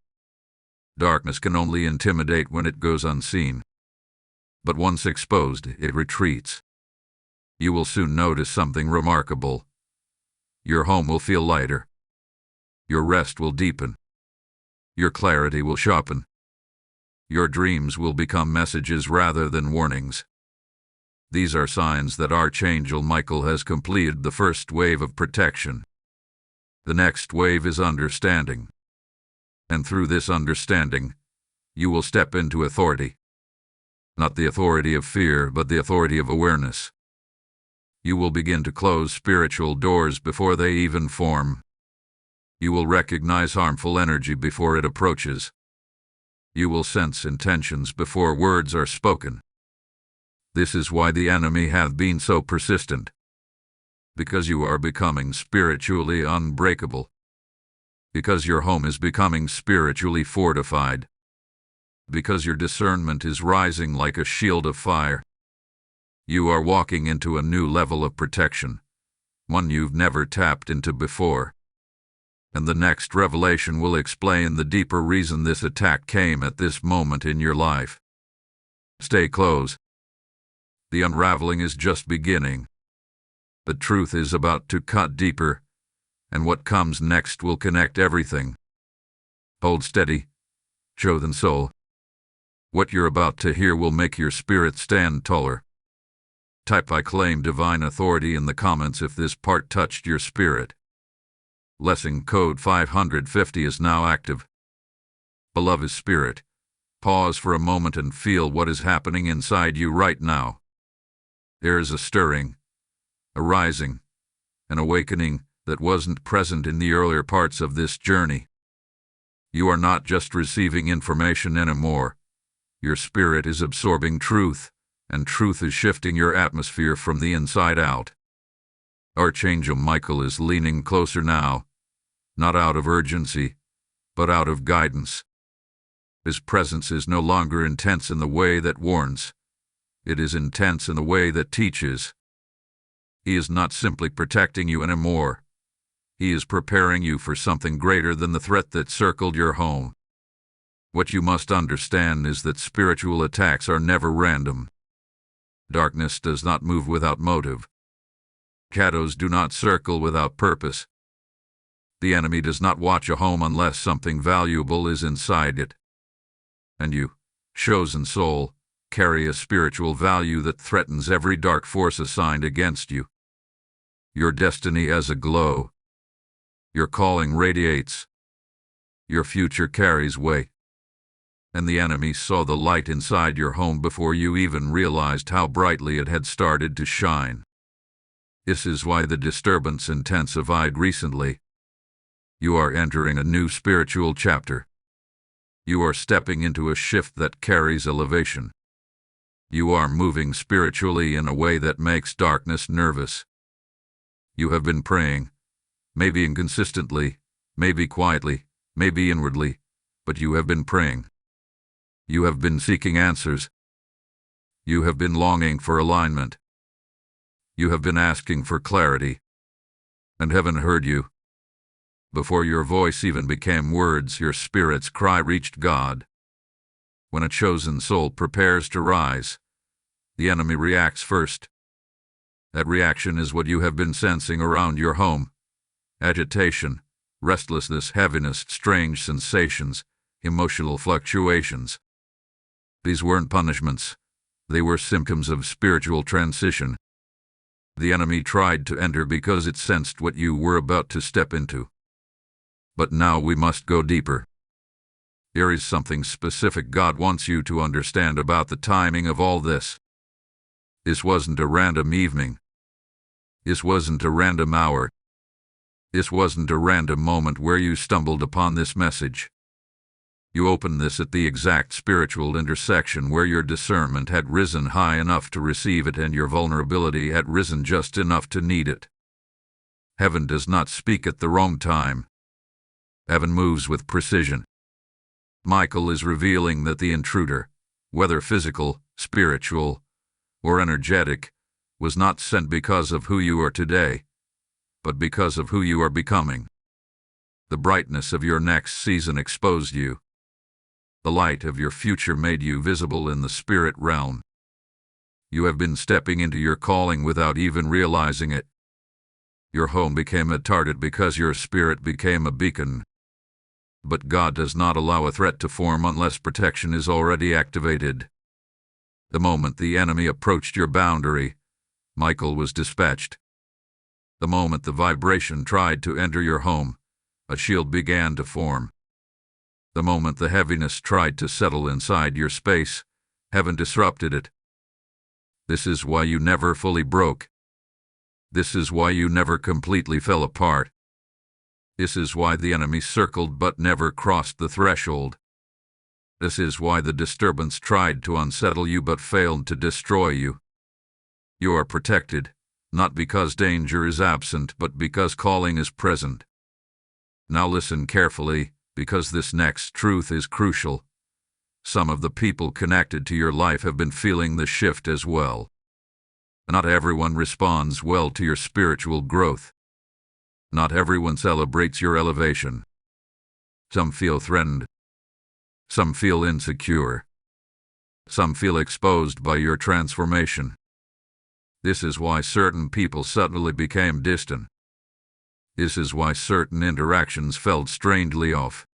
Darkness can only intimidate when it goes unseen. But once exposed, it retreats. You will soon notice something remarkable. Your home will feel lighter. Your rest will deepen. Your clarity will sharpen. Your dreams will become messages rather than warnings. These are signs that Archangel Michael has completed the first wave of protection. The next wave is understanding. And through this understanding, you will step into authority. Not the authority of fear, but the authority of awareness. You will begin to close spiritual doors before they even form. You will recognize harmful energy before it approaches. You will sense intentions before words are spoken. This is why the enemy hath been so persistent. Because you are becoming spiritually unbreakable. Because your home is becoming spiritually fortified. Because your discernment is rising like a shield of fire. You are walking into a new level of protection, one you've never tapped into before. And the next revelation will explain the deeper reason this attack came at this moment in your life. Stay close. The unraveling is just beginning. The truth is about to cut deeper, and what comes next will connect everything. Hold steady, chosen soul. What you're about to hear will make your spirit stand taller. Type "I claim divine authority" in the comments if this part touched your spirit. Lesson code 550 is now active. Beloved Spirit, pause for a moment and feel what is happening inside you right now. There is a stirring, a rising, an awakening that wasn't present in the earlier parts of this journey. You are not just receiving information anymore. Your spirit is absorbing truth, and truth is shifting your atmosphere from the inside out. Archangel Michael is leaning closer now, not out of urgency, but out of guidance. His presence is no longer intense in the way that warns. It is intense in the way that teaches. He is not simply protecting you anymore. He is preparing you for something greater than the threat that circled your home. What you must understand is that spiritual attacks are never random. Darkness does not move without motive. Shadows do not circle without purpose. The enemy does not watch a home unless something valuable is inside it. And you, chosen soul, carry a spiritual value that threatens every dark force assigned against you. Your destiny has a glow. Your calling radiates. Your future carries weight. And the enemy saw the light inside your home before you even realized how brightly it had started to shine. This is why the disturbance intensified recently. You are entering a new spiritual chapter. You are stepping into a shift that carries elevation. You are moving spiritually in a way that makes darkness nervous. You have been praying, maybe inconsistently, maybe quietly, maybe inwardly, but you have been praying. You have been seeking answers. You have been longing for alignment. You have been asking for clarity. And heaven heard you. Before your voice even became words, your spirit's cry reached God. When a chosen soul prepares to rise, the enemy reacts first. That reaction is what you have been sensing around your home. Agitation, restlessness, heaviness, strange sensations, emotional fluctuations. These weren't punishments. They were symptoms of spiritual transition. The enemy tried to enter because it sensed what you were about to step into. But now we must go deeper. There is something specific God wants you to understand about the timing of all this. This wasn't a random evening. This wasn't a random hour. This wasn't a random moment where you stumbled upon this message. You opened this at the exact spiritual intersection where your discernment had risen high enough to receive it and your vulnerability had risen just enough to need it. Heaven does not speak at the wrong time. Heaven moves with precision. Michael is revealing that the intruder, whether physical, spiritual, or energetic, was not sent because of who you are today, but because of who you are becoming. The brightness of your next season exposed you. The light of your future made you visible in the spirit realm. You have been stepping into your calling without even realizing it. Your home became a target because your spirit became a beacon. But God does not allow a threat to form unless protection is already activated. The moment the enemy approached your boundary, Michael was dispatched. The moment the vibration tried to enter your home, a shield began to form. The moment the heaviness tried to settle inside your space, heaven disrupted it. This is why you never fully broke. This is why you never completely fell apart. This is why the enemy circled but never crossed the threshold. This is why the disturbance tried to unsettle you but failed to destroy you. You are protected, not because danger is absent, but because calling is present. Now listen carefully, because this next truth is crucial. Some of the people connected to your life have been feeling the shift as well. Not everyone responds well to your spiritual growth. Not everyone celebrates your elevation. Some feel threatened. Some feel insecure. Some feel exposed by your transformation. This is why certain people suddenly became distant. This is why certain interactions felt strangely off.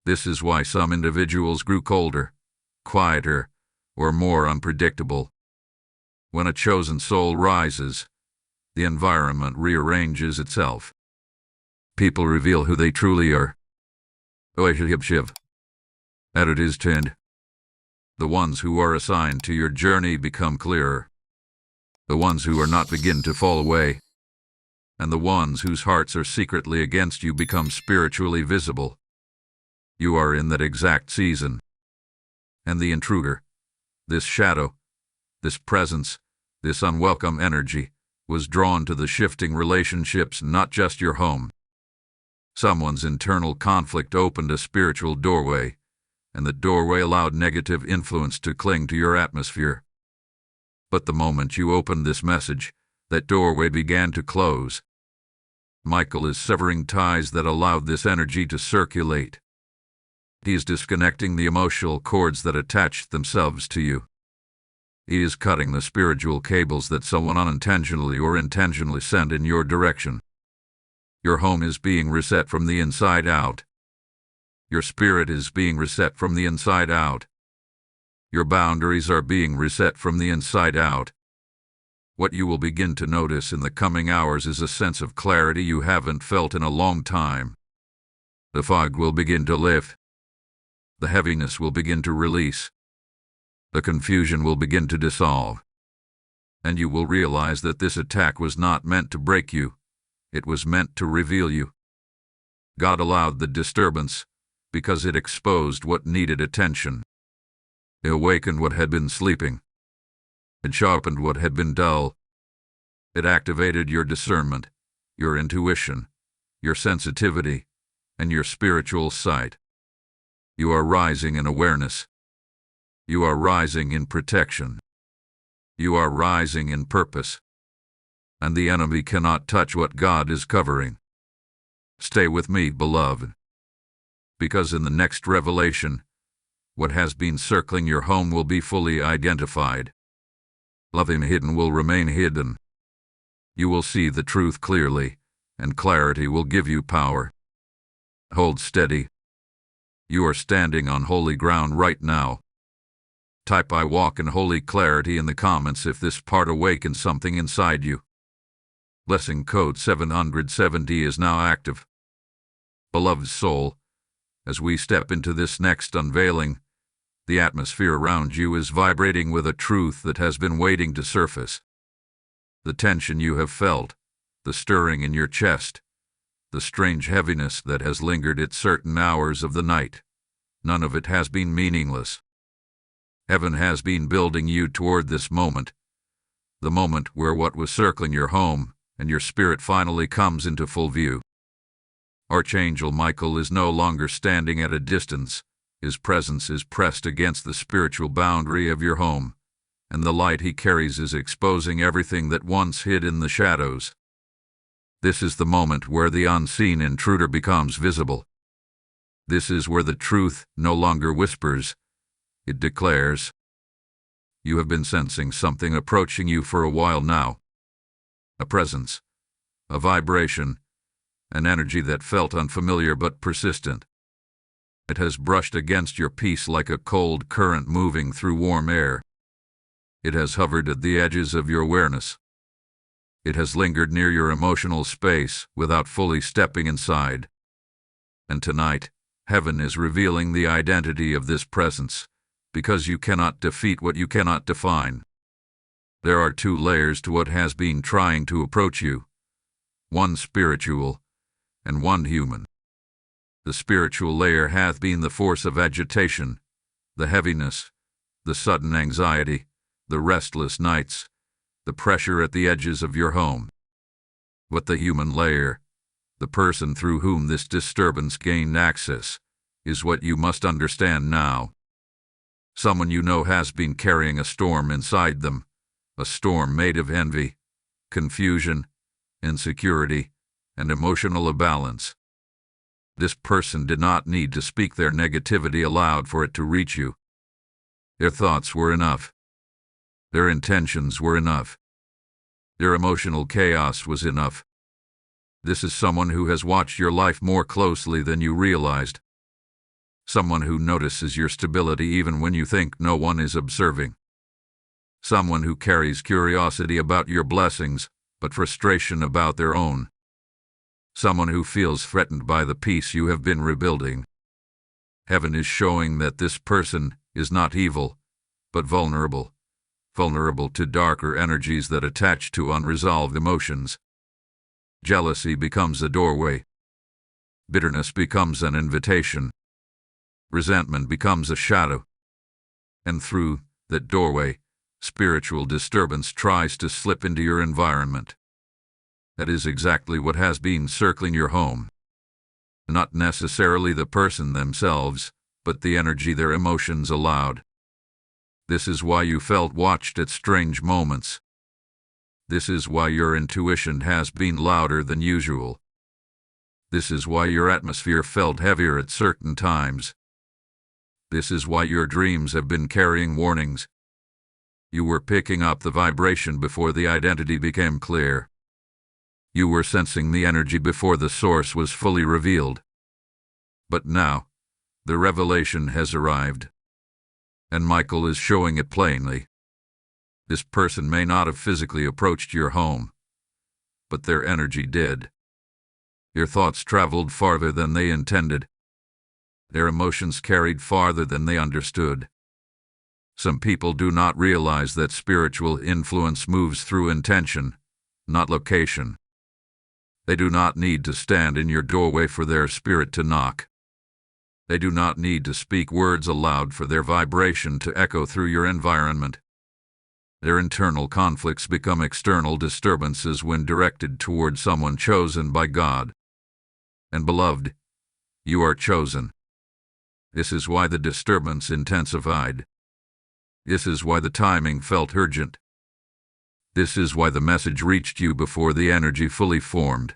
This is why some individuals grew colder, quieter, or more unpredictable. When a chosen soul rises, the environment rearranges itself. people reveal who they truly are. Shiv. At it is tend. The ones who are assigned to your journey become clearer. The ones who are not begin to fall away. And the ones whose hearts are secretly against you become spiritually visible. You are in that exact season. And the intruder, this shadow, this presence, this unwelcome energy, was drawn to the shifting relationships, not just your home. Someone's internal conflict opened a spiritual doorway, and the doorway allowed negative influence to cling to your atmosphere. But the moment you opened this message, that doorway began to close. Michael is severing ties that allowed this energy to circulate. He is disconnecting the emotional cords that attached themselves to you. He is cutting the spiritual cables that someone unintentionally or intentionally sent in your direction. Your home is being reset from the inside out. Your spirit is being reset from the inside out. Your boundaries are being reset from the inside out. What you will begin to notice in the coming hours is a sense of clarity you haven't felt in a long time. The fog will begin to lift. The heaviness will begin to release. The confusion will begin to dissolve. And you will realize that this attack was not meant to break you. It was meant to reveal you. God allowed the disturbance because it exposed what needed attention. It awakened what had been sleeping. It sharpened what had been dull. It activated your discernment, your intuition, your sensitivity, and your spiritual sight. You are rising in awareness. You are rising in protection. You are rising in purpose. And the enemy cannot touch what God is covering. Stay with me, beloved. Because in the next revelation, what has been circling your home will be fully identified. Loving hidden will remain hidden. You will see the truth clearly, and clarity will give you power. Hold steady. You are standing on holy ground right now. Type "I walk in holy clarity" in the comments if this part awakens something inside you. Blessing code 770 is now active. Beloved soul, as we step into this next unveiling, the atmosphere around you is vibrating with a truth that has been waiting to surface. The tension you have felt, the stirring in your chest, the strange heaviness that has lingered at certain hours of the night, none of it has been meaningless. Heaven has been building you toward this moment, the moment where what was circling your home and your spirit finally comes into full view. Archangel Michael is no longer standing at a distance. His presence is pressed against the spiritual boundary of your home, and the light he carries is exposing everything that once hid in the shadows. This is the moment where the unseen intruder becomes visible. This is where the truth no longer whispers. It declares. You have been sensing something approaching you for a while now. A presence, a vibration, an energy that felt unfamiliar but persistent. It has brushed against your peace like a cold current moving through warm air. It has hovered at the edges of your awareness. It has lingered near your emotional space without fully stepping inside. And tonight, heaven is revealing the identity of this presence, because you cannot defeat what you cannot define. There are two layers to what has been trying to approach you, one spiritual and one human. The spiritual layer hath been the force of agitation, the heaviness, the sudden anxiety, the restless nights, the pressure at the edges of your home. But the human layer, the person through whom this disturbance gained access, is what you must understand now. Someone you know has been carrying a storm inside them, a storm made of envy, confusion, insecurity, and emotional imbalance. This person did not need to speak their negativity aloud for it to reach you. Their thoughts were enough. Their intentions were enough. Their emotional chaos was enough. This is someone who has watched your life more closely than you realized. Someone who notices your stability even when you think no one is observing. Someone who carries curiosity about your blessings, but frustration about their own. someone who feels threatened by the peace you have been rebuilding. Heaven is showing that this person is not evil, but vulnerable to darker energies that attach to unresolved emotions. Jealousy becomes a doorway. Bitterness becomes an invitation. Resentment becomes a shadow. And through that doorway, spiritual disturbance tries to slip into your environment. That is exactly what has been circling your home. Not necessarily the person themselves, but the energy their emotions allowed. This is why you felt watched at strange moments. This is why your intuition has been louder than usual. This is why your atmosphere felt heavier at certain times. This is why your dreams have been carrying warnings. You were picking up the vibration before the identity became clear. You were sensing the energy before the source was fully revealed. But now, the revelation has arrived. And Michael is showing it plainly. This person may not have physically approached your home, but their energy did. Your thoughts traveled farther than they intended. Their emotions carried farther than they understood. Some people do not realize that spiritual influence moves through intention, not location. They do not need to stand in your doorway for their spirit to knock. They do not need to speak words aloud for their vibration to echo through your environment. Their internal conflicts become external disturbances when directed toward someone chosen by God. And beloved, you are chosen. This is why the disturbance intensified. This is why the timing felt urgent. This is why the message reached you before the energy fully formed.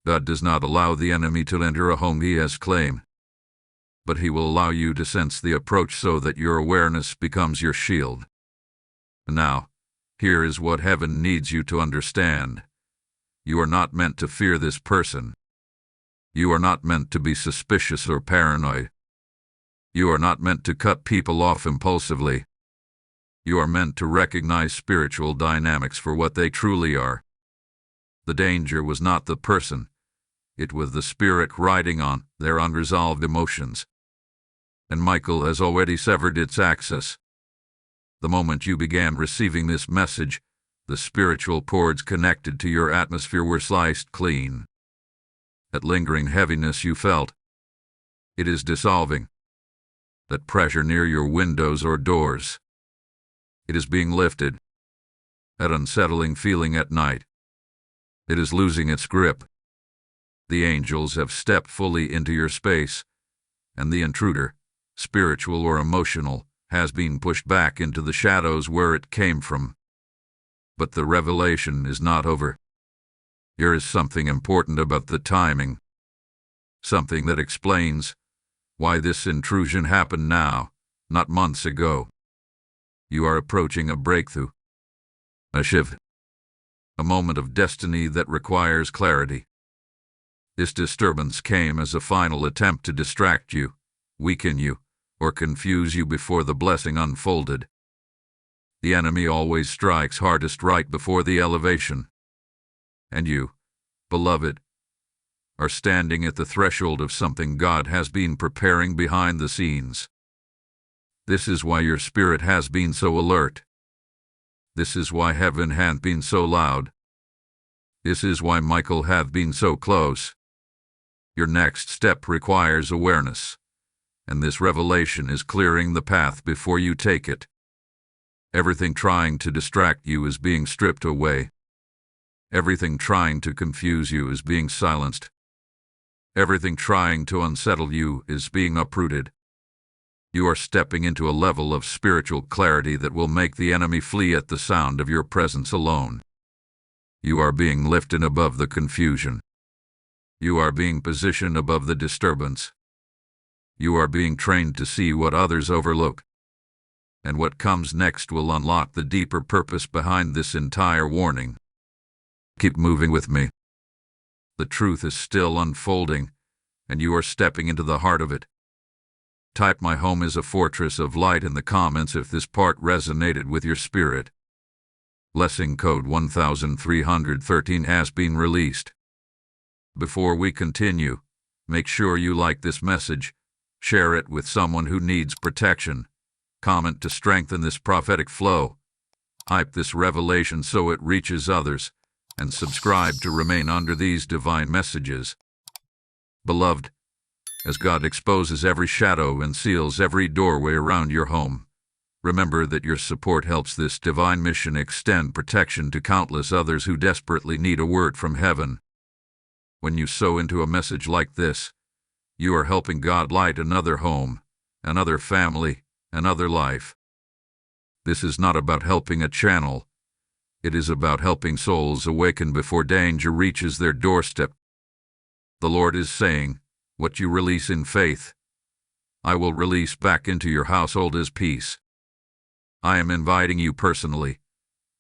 God does not allow the enemy to enter a home he has claimed, but he will allow you to sense the approach so that your awareness becomes your shield. Now, here is what heaven needs you to understand. You are not meant to fear this person. You are not meant to be suspicious or paranoid. You are not meant to cut people off impulsively. You are meant to recognize spiritual dynamics for what they truly are. The danger was not the person. It was the spirit riding on their unresolved emotions. And Michael has already severed its access. The moment you began receiving this message, the spiritual cords connected to your atmosphere were sliced clean. That lingering heaviness you felt, it is dissolving. That pressure near your windows or doors, it is being lifted. That unsettling feeling at night, it is losing its grip. The angels have stepped fully into your space, and the intruder, spiritual or emotional, has been pushed back into the shadows where it came from. But the revelation is not over. There is something important about the timing. Something that explains why this intrusion happened now, not months ago. You are approaching a breakthrough. A shift. A moment of destiny that requires clarity. This disturbance came as a final attempt to distract you, weaken you, or confuse you before the blessing unfolded. The enemy always strikes hardest right before the elevation. And you, beloved, are standing at the threshold of something God has been preparing behind the scenes. This is why your spirit has been so alert. This is why heaven hath been so loud. This is why Michael hath been so close. Your next step requires awareness, and this revelation is clearing the path before you take it. Everything trying to distract you is being stripped away. Everything trying to confuse you is being silenced. Everything trying to unsettle you is being uprooted. You are stepping into a level of spiritual clarity that will make the enemy flee at the sound of your presence alone. You are being lifted above the confusion. You are being positioned above the disturbance. You are being trained to see what others overlook. And what comes next will unlock the deeper purpose behind this entire warning. Keep moving with me. The truth is still unfolding, and you are stepping into the heart of it. Type "My home is a fortress of light" in the comments if this part resonated with your spirit. Blessing code 1313 has been released. Before we continue, make sure you like this message, share it with someone who needs protection, comment to strengthen this prophetic flow, hype this revelation so it reaches others, and subscribe to remain under these divine messages. Beloved, as God exposes every shadow and seals every doorway around your home, remember that your support helps this divine mission extend protection to countless others who desperately need a word from heaven. When you sow into a message like this, you are helping God light another home, another family, another life. This is not about helping a channel. It is about helping souls awaken before danger reaches their doorstep. The Lord is saying, what you release in faith, I will release back into your household as peace. I am inviting you personally.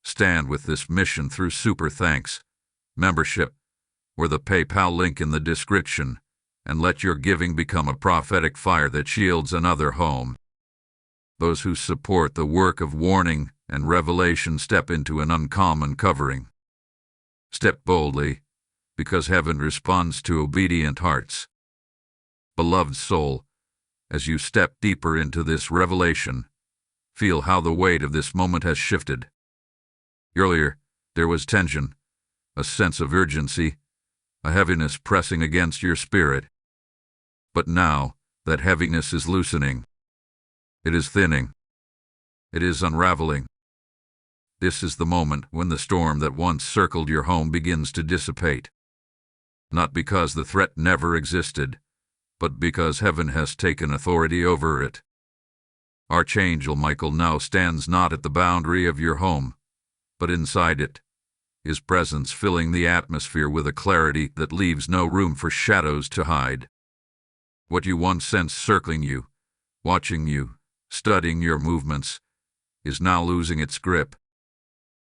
Stand with this mission through Super Thanks membership, or the PayPal link in the description, and let your giving become a prophetic fire that shields another home. Those who support the work of warning and revelation step into an uncommon covering. Step boldly, because heaven responds to obedient hearts. Beloved soul, as you step deeper into this revelation, feel how the weight of this moment has shifted. Earlier, there was tension, a sense of urgency, a heaviness pressing against your spirit. But now, that heaviness is loosening. It is thinning. It is unraveling. This is the moment when the storm that once circled your home begins to dissipate. Not because the threat never existed, but because heaven has taken authority over it. Archangel Michael now stands not at the boundary of your home, but inside it, his presence filling the atmosphere with a clarity that leaves no room for shadows to hide. What you once sensed circling you, watching you, studying your movements, is now losing its grip.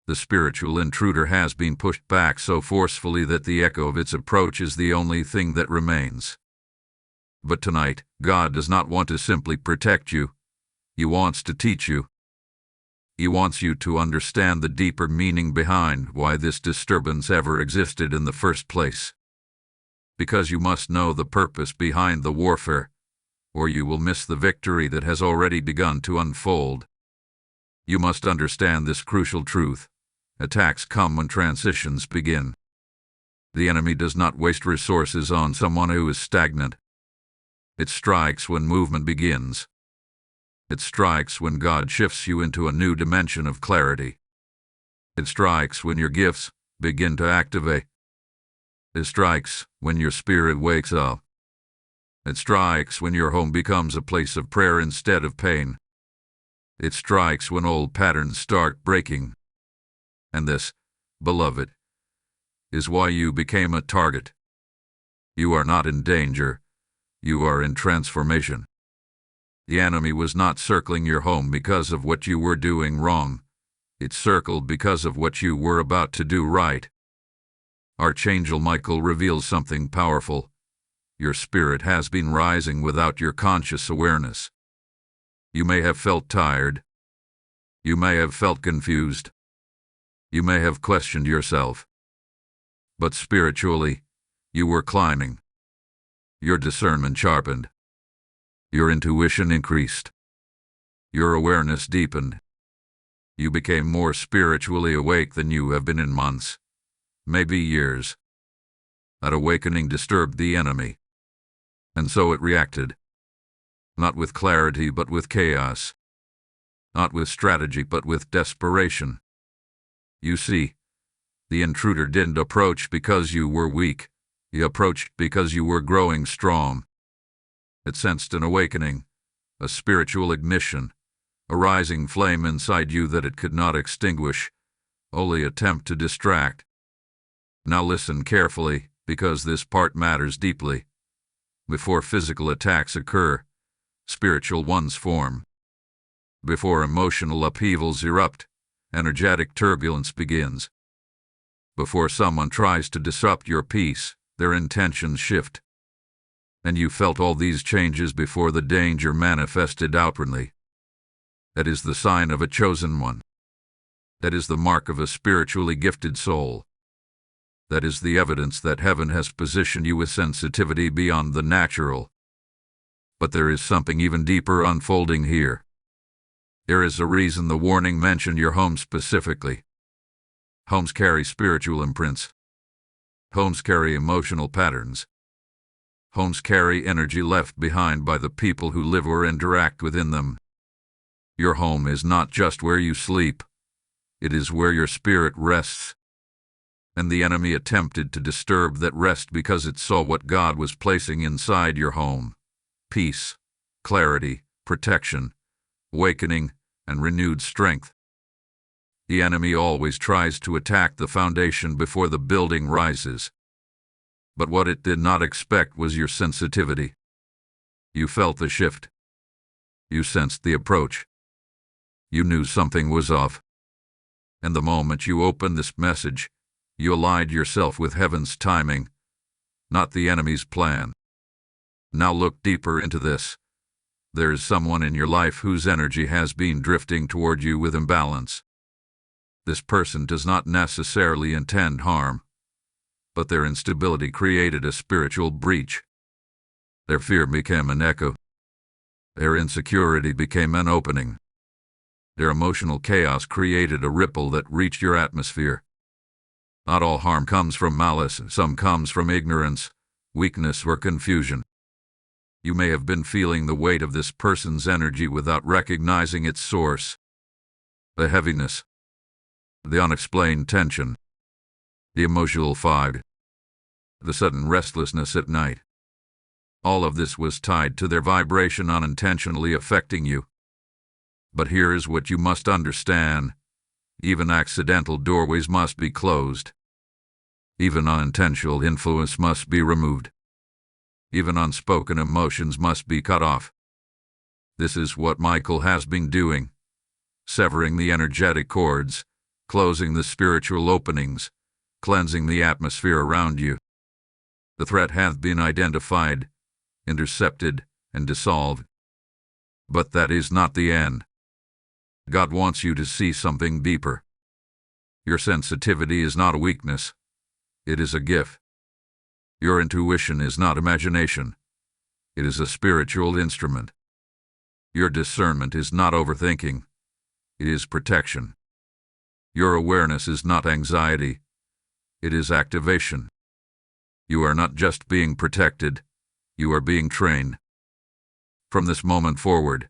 The spiritual intruder has been pushed back so forcefully that the echo of its approach is the only thing that remains. But tonight, God does not want to simply protect you. He wants to teach you. He wants you to understand the deeper meaning behind why this disturbance ever existed in the first place. Because you must know the purpose behind the warfare, or you will miss the victory that has already begun to unfold. You must understand this crucial truth. Attacks come when transitions begin. The enemy does not waste resources on someone who is stagnant. It strikes when movement begins. It strikes when God shifts you into a new dimension of clarity. It strikes when your gifts begin to activate. It strikes when your spirit wakes up. It strikes when your home becomes a place of prayer instead of pain. It strikes when old patterns start breaking. And this, beloved, is why you became a target. You are not in danger. You are in transformation. The enemy was not circling your home because of what you were doing wrong. It circled because of what you were about to do right. Archangel Michael reveals something powerful. Your spirit has been rising without your conscious awareness. You may have felt tired. You may have felt confused. You may have questioned yourself. But spiritually, you were climbing. Your discernment sharpened. Your intuition increased. Your awareness deepened. You became more spiritually awake than you have been in months, maybe years. That awakening disturbed the enemy. And so it reacted. Not with clarity, but with chaos. Not with strategy, but with desperation. You see, the intruder didn't approach because you were weak. He approached because you were growing strong. It sensed an awakening, a spiritual ignition, a rising flame inside you that it could not extinguish, only attempt to distract. Now listen carefully, because this part matters deeply. Before physical attacks occur, spiritual ones form. Before emotional upheavals erupt, energetic turbulence begins. Before someone tries to disrupt your peace, their intentions shift. And you felt all these changes before the danger manifested outwardly. That is the sign of a chosen one. That is the mark of a spiritually gifted soul. That is the evidence that heaven has positioned you with sensitivity beyond the natural. But there is something even deeper unfolding here. There is a reason the warning mentioned your home specifically. Homes carry spiritual imprints. Homes carry emotional patterns. Homes carry energy left behind by the people who live or interact within them. Your home is not just where you sleep. It is where your spirit rests. And the enemy attempted to disturb that rest because it saw what God was placing inside your home: peace, clarity, protection, awakening, and renewed strength. The enemy always tries to attack the foundation before the building rises. But what it did not expect was your sensitivity. You felt the shift. You sensed the approach. You knew something was off. And the moment you opened this message, you allied yourself with heaven's timing, not the enemy's plan. Now look deeper into this. There is someone in your life whose energy has been drifting toward you with imbalance. This person does not necessarily intend harm, but their instability created a spiritual breach. Their fear became an echo. Their insecurity became an opening. Their emotional chaos created a ripple that reached your atmosphere. Not all harm comes from malice, some comes from ignorance, weakness, or confusion. You may have been feeling the weight of this person's energy without recognizing its source. The heaviness, the unexplained tension, the emotional fog, the sudden restlessness at night. All of this was tied to their vibration unintentionally affecting you. But here is what you must understand. Even accidental doorways must be closed. Even unintentional influence must be removed. Even unspoken emotions must be cut off. This is what Michael has been doing, severing the energetic cords, closing the spiritual openings, cleansing the atmosphere around you. The threat hath been identified, intercepted, and dissolved. But that is not the end. God wants you to see something deeper. Your sensitivity is not a weakness. It is a gift. Your intuition is not imagination. It is a spiritual instrument. Your discernment is not overthinking. It is protection. Your awareness is not anxiety. It is activation. You are not just being protected. You are being trained. From this moment forward,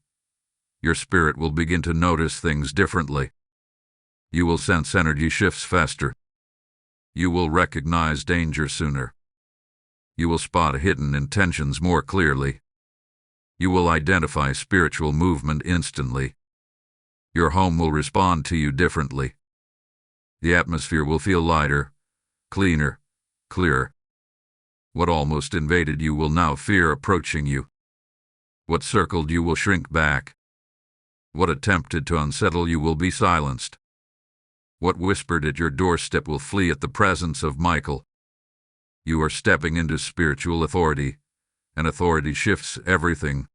your spirit will begin to notice things differently. You will sense energy shifts faster. You will recognize danger sooner. You will spot hidden intentions more clearly. You will identify spiritual movement instantly. Your home will respond to you differently. The atmosphere will feel lighter, cleaner, clearer. What almost invaded you will now fear approaching you. What circled you will shrink back. What attempted to unsettle you will be silenced. What whispered at your doorstep will flee at the presence of Michael. You are stepping into spiritual authority, and authority shifts everything.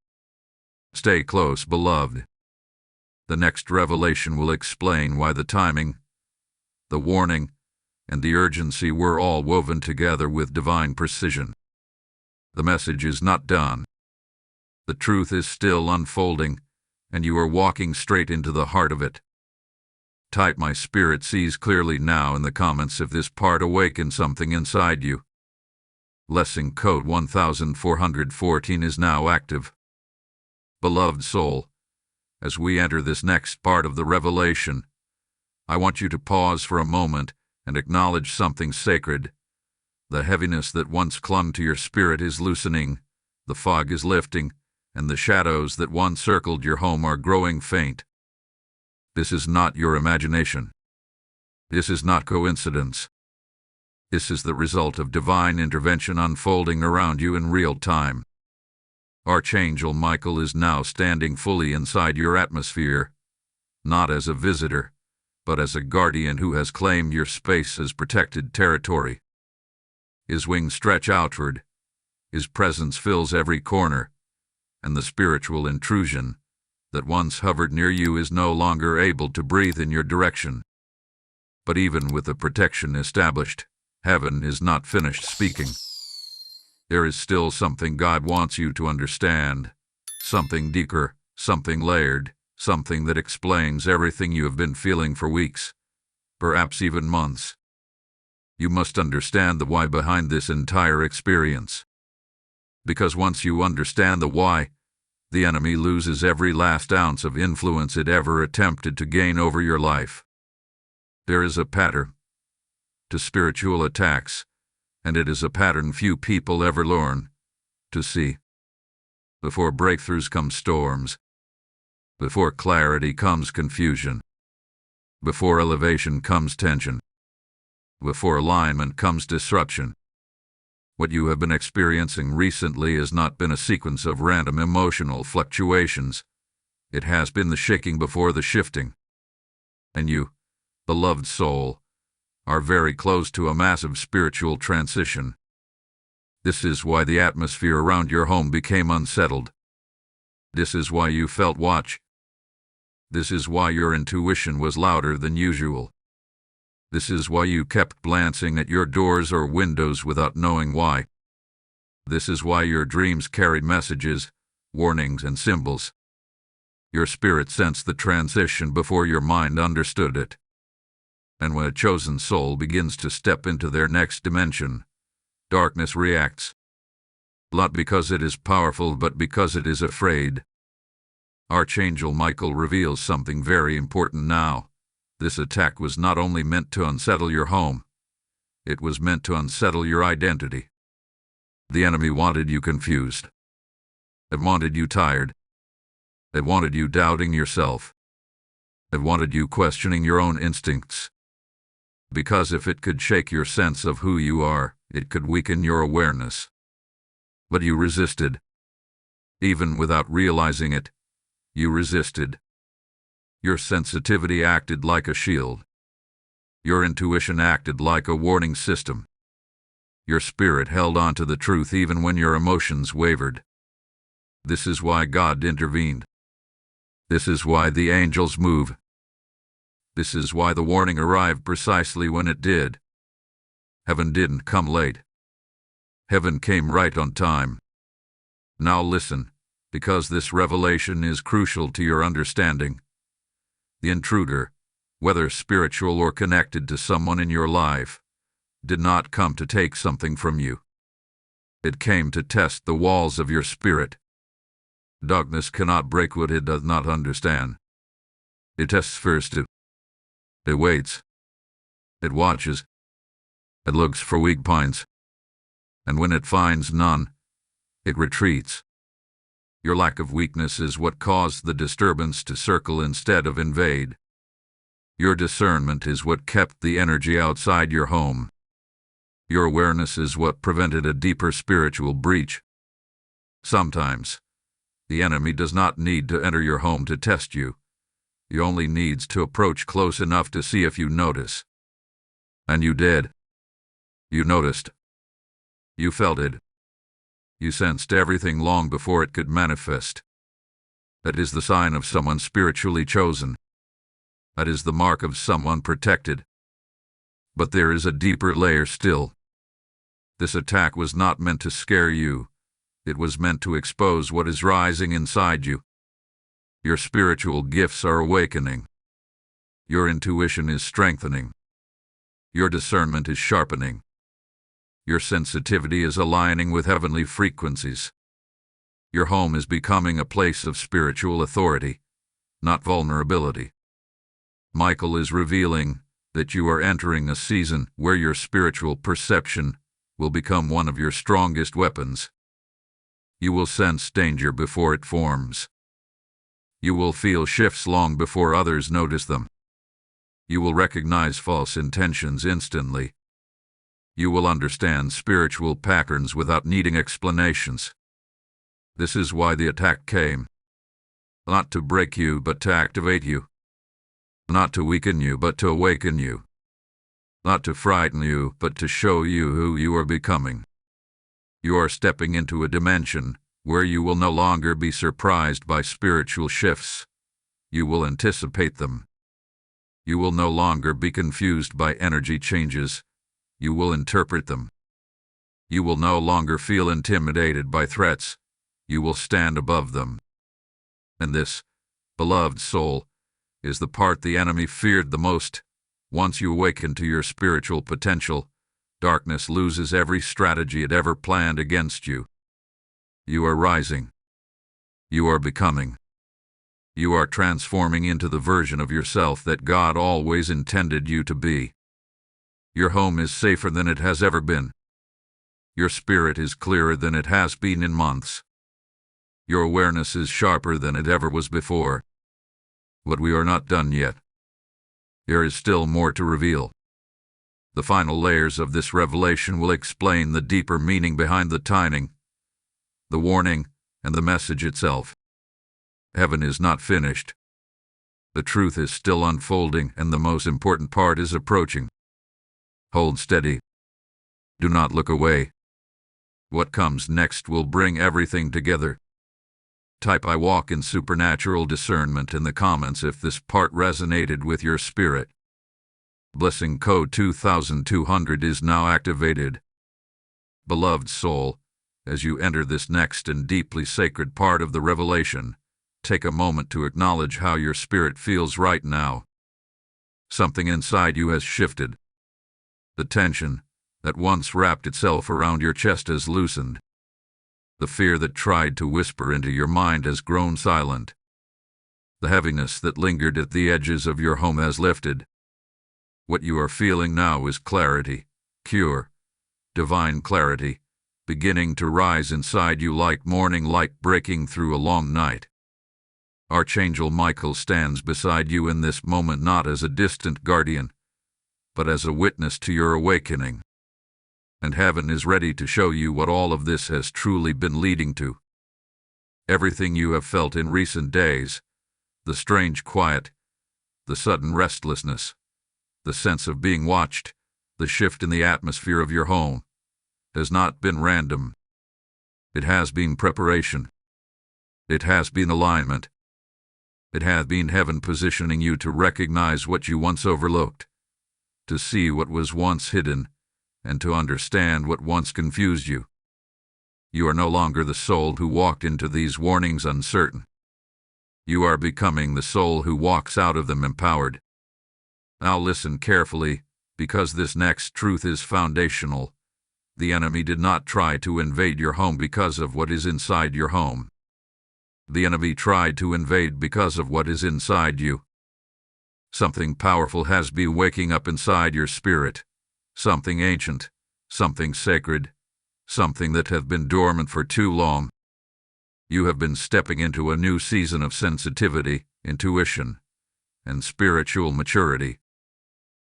Stay close, beloved. The next revelation will explain why the timing, the warning, and the urgency were all woven together with divine precision. The message is not done. The truth is still unfolding, and you are walking straight into the heart of it. Type "My spirit sees clearly" now in the comments if this part awakens something inside you. Lesson code 1414 is now active. Beloved soul, as we enter this next part of the revelation, I want you to pause for a moment and acknowledge something sacred. The heaviness that once clung to your spirit is loosening, the fog is lifting, and the shadows that once circled your home are growing faint. This is not your imagination. This is not coincidence. This is the result of divine intervention unfolding around you in real time. Archangel Michael is now standing fully inside your atmosphere, not as a visitor, but as a guardian who has claimed your space as protected territory. His wings stretch outward, his presence fills every corner, and the spiritual intrusion that once hovered near you is no longer able to breathe in your direction. But even with the protection established, Heaven is not finished speaking. There is still something God wants you to understand. Something deeper, something layered, something that explains everything you have been feeling for weeks, perhaps even months. You must understand the why behind this entire experience. Because once you understand the why, the enemy loses every last ounce of influence it ever attempted to gain over your life. There is a pattern to spiritual attacks, and it is a pattern few people ever learn to see. Before breakthroughs come storms. Before clarity comes confusion. Before elevation comes tension. Before alignment comes disruption. What you have been experiencing recently has not been a sequence of random emotional fluctuations. It has been the shaking before the shifting. And you, beloved soul, are very close to a massive spiritual transition. This is why the atmosphere around your home became unsettled. This is why you felt watch. This is why your intuition was louder than usual. This is why you kept glancing at your doors or windows without knowing why. This is why your dreams carried messages, warnings, and symbols. Your spirit sensed the transition before your mind understood it. And when a chosen soul begins to step into their next dimension, darkness reacts. Not because it is powerful, but because it is afraid. Archangel Michael reveals something very important now. This attack was not only meant to unsettle your home, it was meant to unsettle your identity. The enemy wanted you confused. It wanted you tired. It wanted you doubting yourself. It wanted you questioning your own instincts. Because if it could shake your sense of who you are, it could weaken your awareness. But you resisted. Even without realizing it, you resisted. Your sensitivity acted like a shield. Your intuition acted like a warning system. Your spirit held on to the truth even when your emotions wavered. This is why God intervened. This is why the angels move. This is why the warning arrived precisely when it did. Heaven didn't come late. Heaven came right on time. Now listen, because this revelation is crucial to your understanding. The intruder, whether spiritual or connected to someone in your life, did not come to take something from you. It came to test the walls of your spirit. Darkness cannot break what it does not understand. It tests first. It waits. It watches. It looks for weak points. And when it finds none, it retreats. Your lack of weakness is what caused the disturbance to circle instead of invade. Your discernment is what kept the energy outside your home. Your awareness is what prevented a deeper spiritual breach. Sometimes, the enemy does not need to enter your home to test you. He only needs to approach close enough to see if you notice. And you did. You noticed. You felt it. You sensed everything long before it could manifest. That is the sign of someone spiritually chosen. That is the mark of someone protected. But there is a deeper layer still. This attack was not meant to scare you. It was meant to expose what is rising inside you. Your spiritual gifts are awakening. Your intuition is strengthening. Your discernment is sharpening. Your sensitivity is aligning with heavenly frequencies. Your home is becoming a place of spiritual authority, not vulnerability. Michael is revealing that you are entering a season where your spiritual perception will become one of your strongest weapons. You will sense danger before it forms. You will feel shifts long before others notice them. You will recognize false intentions instantly. You will understand spiritual patterns without needing explanations. This is why the attack came. Not to break you, but to activate you. Not to weaken you, but to awaken you. Not to frighten you, but to show you who you are becoming. You are stepping into a dimension where you will no longer be surprised by spiritual shifts. You will anticipate them. You will no longer be confused by energy changes. You will interpret them. You will no longer feel intimidated by threats. You will stand above them. And this, beloved soul, is the part the enemy feared the most. Once you awaken to your spiritual potential, darkness loses every strategy it ever planned against you. You are rising. You are becoming. You are transforming into the version of yourself that God always intended you to be. Your home is safer than it has ever been. Your spirit is clearer than it has been in months. Your awareness is sharper than it ever was before. But we are not done yet. There is still more to reveal. The final layers of this revelation will explain the deeper meaning behind the timing, the warning, and the message itself. Heaven is not finished. The truth is still unfolding, and the most important part is approaching. Hold steady. Do not look away. What comes next will bring everything together. Type "I walk in supernatural discernment" in the comments if this part resonated with your spirit. Blessing code 2200 is now activated. Beloved soul, as you enter this next and deeply sacred part of the revelation, take a moment to acknowledge how your spirit feels right now. Something inside you has shifted. The tension that once wrapped itself around your chest has loosened. The fear that tried to whisper into your mind has grown silent. The heaviness that lingered at the edges of your home has lifted. What you are feeling now is clarity, pure, divine clarity, beginning to rise inside you like morning light breaking through a long night. Archangel Michael stands beside you in this moment, not as a distant guardian, but as a witness to your awakening. And heaven is ready to show you what all of this has truly been leading to. Everything you have felt in recent days, the strange quiet, the sudden restlessness, the sense of being watched, the shift in the atmosphere of your home, has not been random. It has been preparation. It has been alignment. It has been heaven positioning you to recognize what you once overlooked, to see what was once hidden, and to understand what once confused you. You are no longer the soul who walked into these warnings uncertain. You are becoming the soul who walks out of them empowered. Now listen carefully, because this next truth is foundational. The enemy did not try to invade your home because of what is inside your home. The enemy tried to invade because of what is inside you. Something powerful has been waking up inside your spirit. Something ancient, something sacred, something that has been dormant for too long. You have been stepping into a new season of sensitivity, intuition, and spiritual maturity.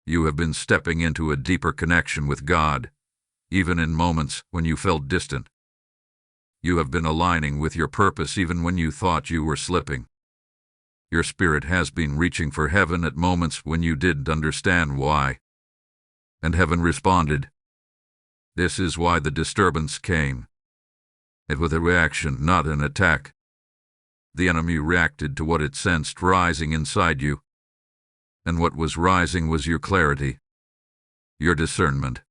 You have been stepping into a deeper connection with God, even in moments when you felt distant. You have been aligning with your purpose even when you thought you were slipping. Your spirit has been reaching for heaven at moments when you didn't understand why. And heaven responded. This is why the disturbance came. It was a reaction, not an attack. The enemy reacted to what it sensed rising inside you. And what was rising was your clarity, your discernment,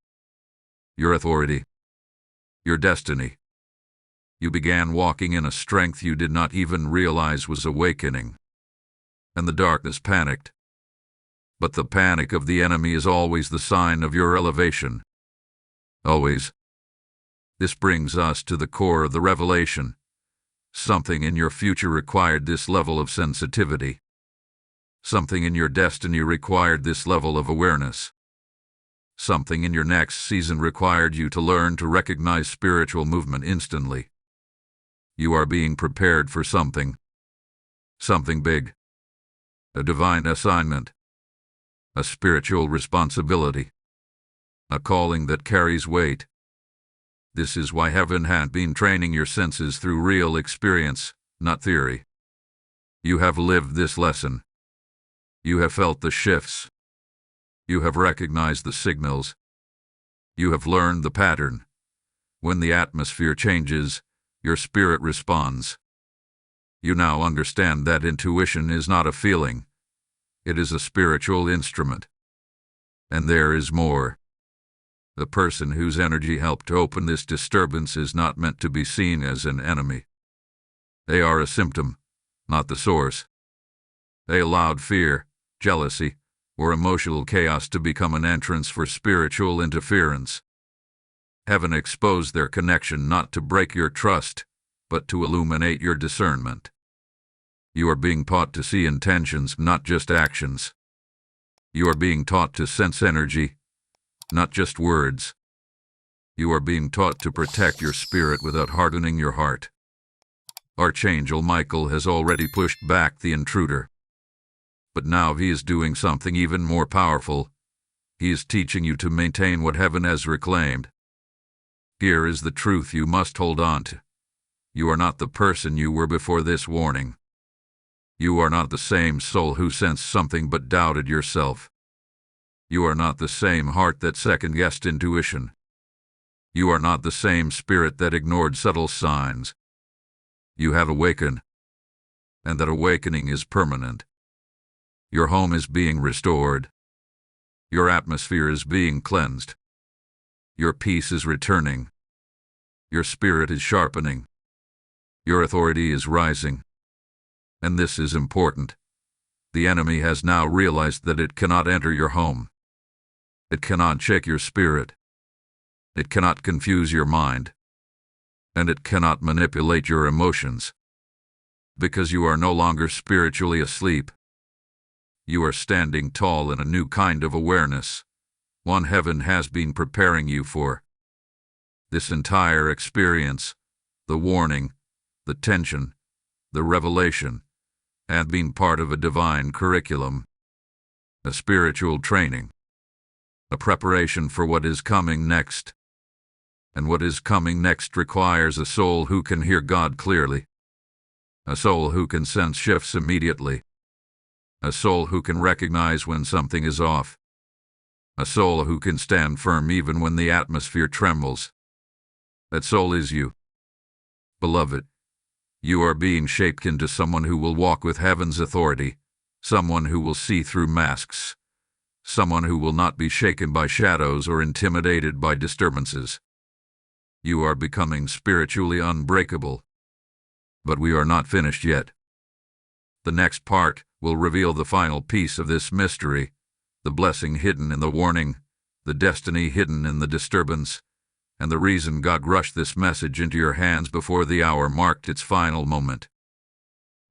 your authority, your destiny. You began walking in a strength you did not even realize was awakening. And the darkness panicked. But the panic of the enemy is always the sign of your elevation. Always. This brings us to the core of the revelation. Something in your future required this level of sensitivity. Something in your destiny required this level of awareness. Something in your next season required you to learn to recognize spiritual movement instantly. You are being prepared for something. Something big. A divine assignment. A spiritual responsibility. A calling that carries weight. This is why heaven has been training your senses through real experience, not theory. You have lived this lesson. You have felt the shifts. You have recognized the signals. You have learned the pattern. When the atmosphere changes, your spirit responds. You now understand that intuition is not a feeling. It is a spiritual instrument. And there is more. The person whose energy helped open this disturbance is not meant to be seen as an enemy. They are a symptom, not the source. They allowed fear, jealousy, or emotional chaos to become an entrance for spiritual interference. Heaven exposed their connection not to break your trust, but to illuminate your discernment. You are being taught to see intentions, not just actions. You are being taught to sense energy, not just words. You are being taught to protect your spirit without hardening your heart. Archangel Michael has already pushed back the intruder. But now he is doing something even more powerful. He is teaching you to maintain what heaven has reclaimed. Here is the truth you must hold on to. You are not the person you were before this warning. You are not the same soul who sensed something but doubted yourself. You are not the same heart that second-guessed intuition. You are not the same spirit that ignored subtle signs. You have awakened, and that awakening is permanent. Your home is being restored. Your atmosphere is being cleansed. Your peace is returning. Your spirit is sharpening. Your authority is rising. And this is important. The enemy has now realized that it cannot enter your home. It cannot shake your spirit. It cannot confuse your mind. And it cannot manipulate your emotions. Because you are no longer spiritually asleep. You are standing tall in a new kind of awareness, one heaven has been preparing you for. This entire experience, the warning, the tension, the revelation, have been part of a divine curriculum, a spiritual training, a preparation for what is coming next. And what is coming next requires a soul who can hear God clearly, a soul who can sense shifts immediately, a soul who can recognize when something is off, a soul who can stand firm even when the atmosphere trembles. That soul is you. Beloved, you are being shaped into someone who will walk with heaven's authority, someone who will see through masks, someone who will not be shaken by shadows or intimidated by disturbances. You are becoming spiritually unbreakable. But we are not finished yet. The next part will reveal the final piece of this mystery, the blessing hidden in the warning, the destiny hidden in the disturbance, and the reason God rushed this message into your hands before the hour marked its final moment.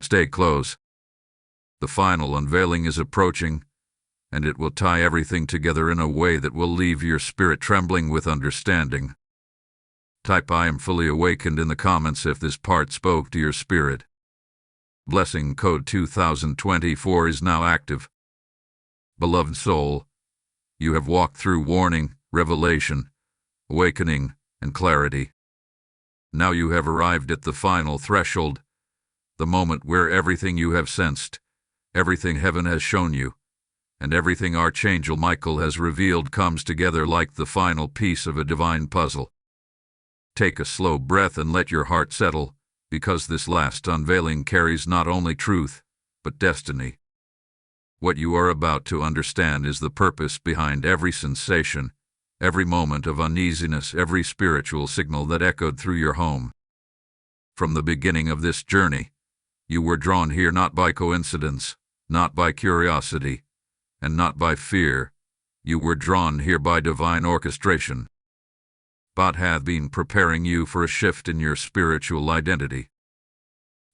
Stay close. The final unveiling is approaching, and it will tie everything together in a way that will leave your spirit trembling with understanding. Type "I am fully awakened" in the comments if this part spoke to your spirit. Blessing code 2024 is now active. Beloved soul, you have walked through warning, revelation, awakening, and clarity. Now you have arrived at the final threshold, the moment where everything you have sensed, everything heaven has shown you, and everything Archangel Michael has revealed comes together like the final piece of a divine puzzle. Take a slow breath and let your heart settle, because this last unveiling carries not only truth, but destiny. What you are about to understand is the purpose behind every sensation, every moment of uneasiness, every spiritual signal that echoed through your home. From the beginning of this journey, you were drawn here not by coincidence, not by curiosity, and not by fear. You were drawn here by divine orchestration. God hath been preparing you for a shift in your spiritual identity.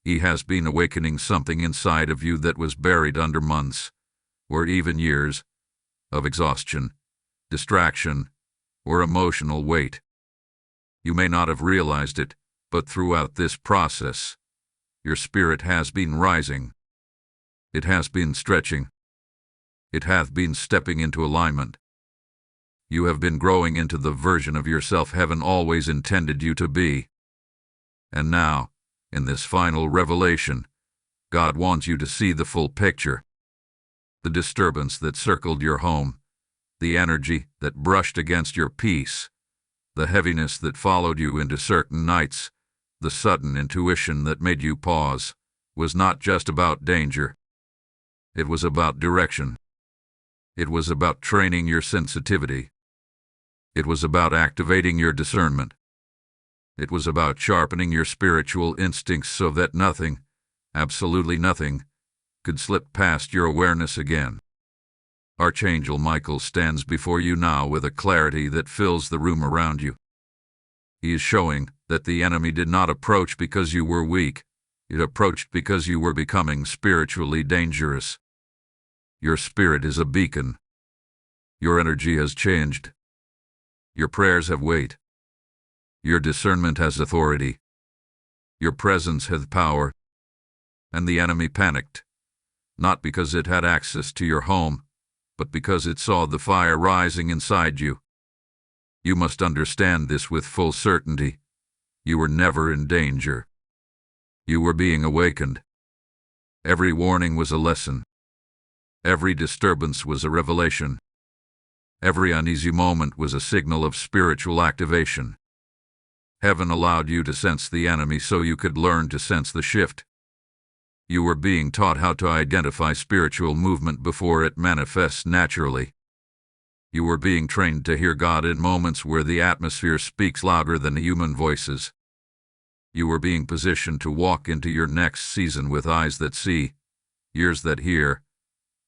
He has been awakening something inside of you that was buried under months, or even years, of exhaustion, distraction, or emotional weight. You may not have realized it, but throughout this process, your spirit has been rising. It has been stretching. It hath been stepping into alignment. You have been growing into the version of yourself heaven always intended you to be. And now, in this final revelation, God wants you to see the full picture. The disturbance that circled your home, the energy that brushed against your peace, the heaviness that followed you into certain nights, the sudden intuition that made you pause, was not just about danger. It was about direction. It was about training your sensitivity. It was about activating your discernment. It was about sharpening your spiritual instincts so that nothing, absolutely nothing, could slip past your awareness again. Archangel Michael stands before you now with a clarity that fills the room around you. He is showing that the enemy did not approach because you were weak. It approached because you were becoming spiritually dangerous. Your spirit is a beacon. Your energy has changed. Your prayers have weight. Your discernment has authority. Your presence has power. And the enemy panicked, not because it had access to your home, but because it saw the fire rising inside you. You must understand this with full certainty. You were never in danger. You were being awakened. Every warning was a lesson. Every disturbance was a revelation. Every uneasy moment was a signal of spiritual activation. Heaven allowed you to sense the enemy so you could learn to sense the shift. You were being taught how to identify spiritual movement before it manifests naturally. You were being trained to hear God in moments where the atmosphere speaks louder than human voices. You were being positioned to walk into your next season with eyes that see, ears that hear,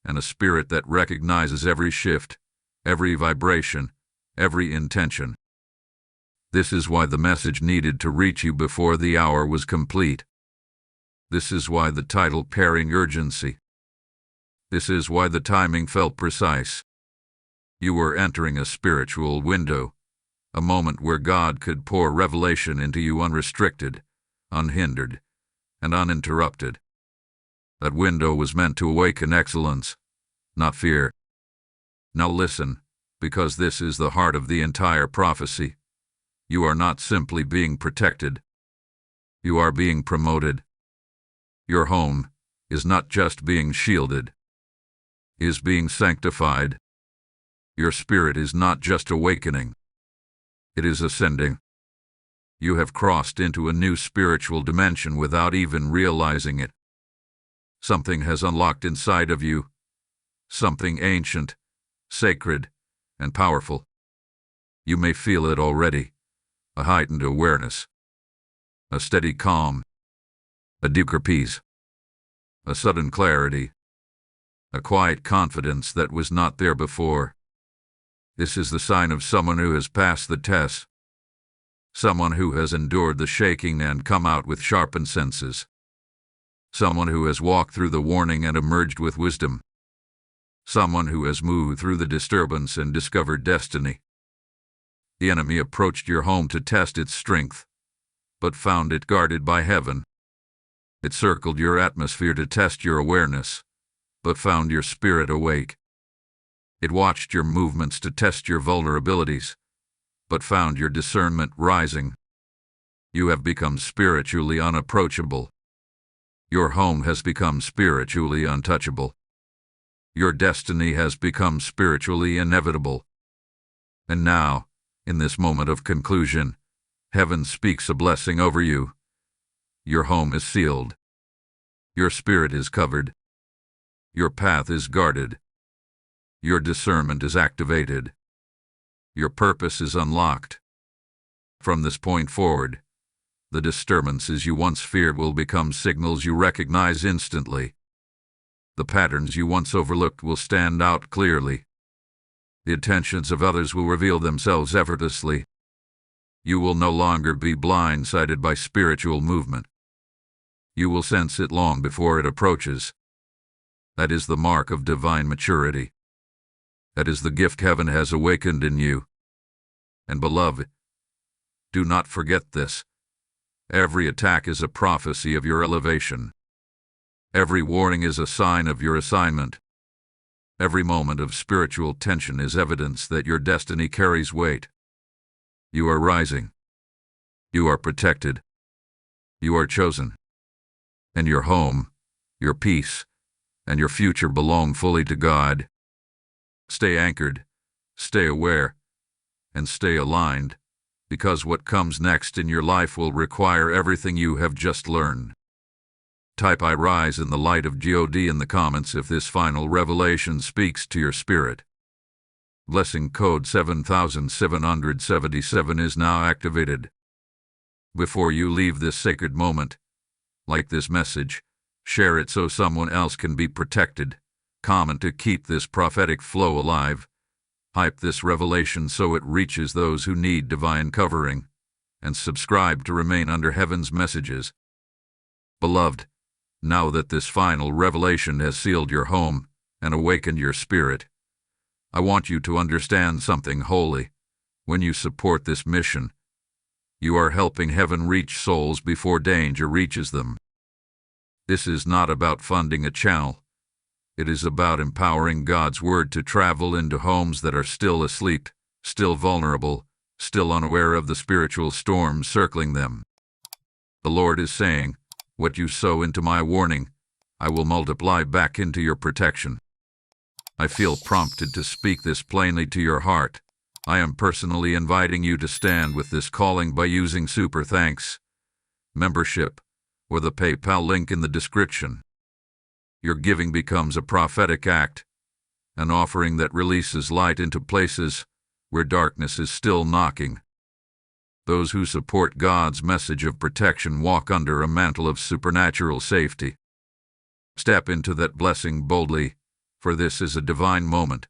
and a spirit that recognizes every shift, every vibration, every intention. This is why the message needed to reach you before the hour was complete. This is why the title carried urgency. This is why the timing felt precise. You were entering a spiritual window, a moment where God could pour revelation into you unrestricted, unhindered, and uninterrupted. That window was meant to awaken excellence, not fear. Now listen, because this is the heart of the entire prophecy. You are not simply being protected. You are being promoted. Your home is not just being shielded. It is being sanctified. Your spirit is not just awakening. It is ascending. You have crossed into a new spiritual dimension without even realizing it. Something has unlocked inside of you. Something ancient, sacred, and powerful. You may feel it already. A heightened awareness. A steady calm. A deeper peace. A sudden clarity. A quiet confidence that was not there before. This is the sign of someone who has passed the test. Someone who has endured the shaking and come out with sharpened senses. Someone who has walked through the warning and emerged with wisdom. Someone who has moved through the disturbance and discovered destiny. The enemy approached your home to test its strength, but found it guarded by heaven. It circled your atmosphere to test your awareness, but found your spirit awake. It watched your movements to test your vulnerabilities, but found your discernment rising. You have become spiritually unapproachable. Your home has become spiritually untouchable. Your destiny has become spiritually inevitable. And now, in this moment of conclusion, heaven speaks a blessing over you. Your home is sealed. Your spirit is covered. Your path is guarded. Your discernment is activated. Your purpose is unlocked. From this point forward, the disturbances you once feared will become signals you recognize instantly. The patterns you once overlooked will stand out clearly. The intentions of others will reveal themselves effortlessly. You will no longer be blindsided by spiritual movement. You will sense it long before it approaches. That is the mark of divine maturity. That is the gift heaven has awakened in you. And beloved, do not forget this. Every attack is a prophecy of your elevation. Every warning is a sign of your assignment. Every moment of spiritual tension is evidence that your destiny carries weight. You are rising. You are protected. You are chosen. And your home, your peace, and your future belong fully to God. Stay anchored, stay aware, and stay aligned, because what comes next in your life will require everything you have just learned. Type "I rise in the light of God" in the comments if this final revelation speaks to your spirit. Blessing code 7777 is now activated. Before you leave this sacred moment, like this message, share it so someone else can be protected. Comment to keep this prophetic flow alive. Hype this revelation so it reaches those who need divine covering. And subscribe to remain under heaven's messages. Beloved, now that this final revelation has sealed your home and awakened your spirit, I want you to understand something holy. When you support this mission, you are helping heaven reach souls before danger reaches them. This is not about funding a channel. It is about empowering God's word to travel into homes that are still asleep, still vulnerable, still unaware of the spiritual storms circling them. The Lord is saying, "What you sow into my warning, I will multiply back into your protection." I feel prompted to speak this plainly to your heart. I am personally inviting you to stand with this calling by using Super Thanks, membership, or the PayPal link in the description. Your giving becomes a prophetic act, an offering that releases light into places where darkness is still knocking. Those who support God's message of protection walk under a mantle of supernatural safety. Step into that blessing boldly, for this is a divine moment.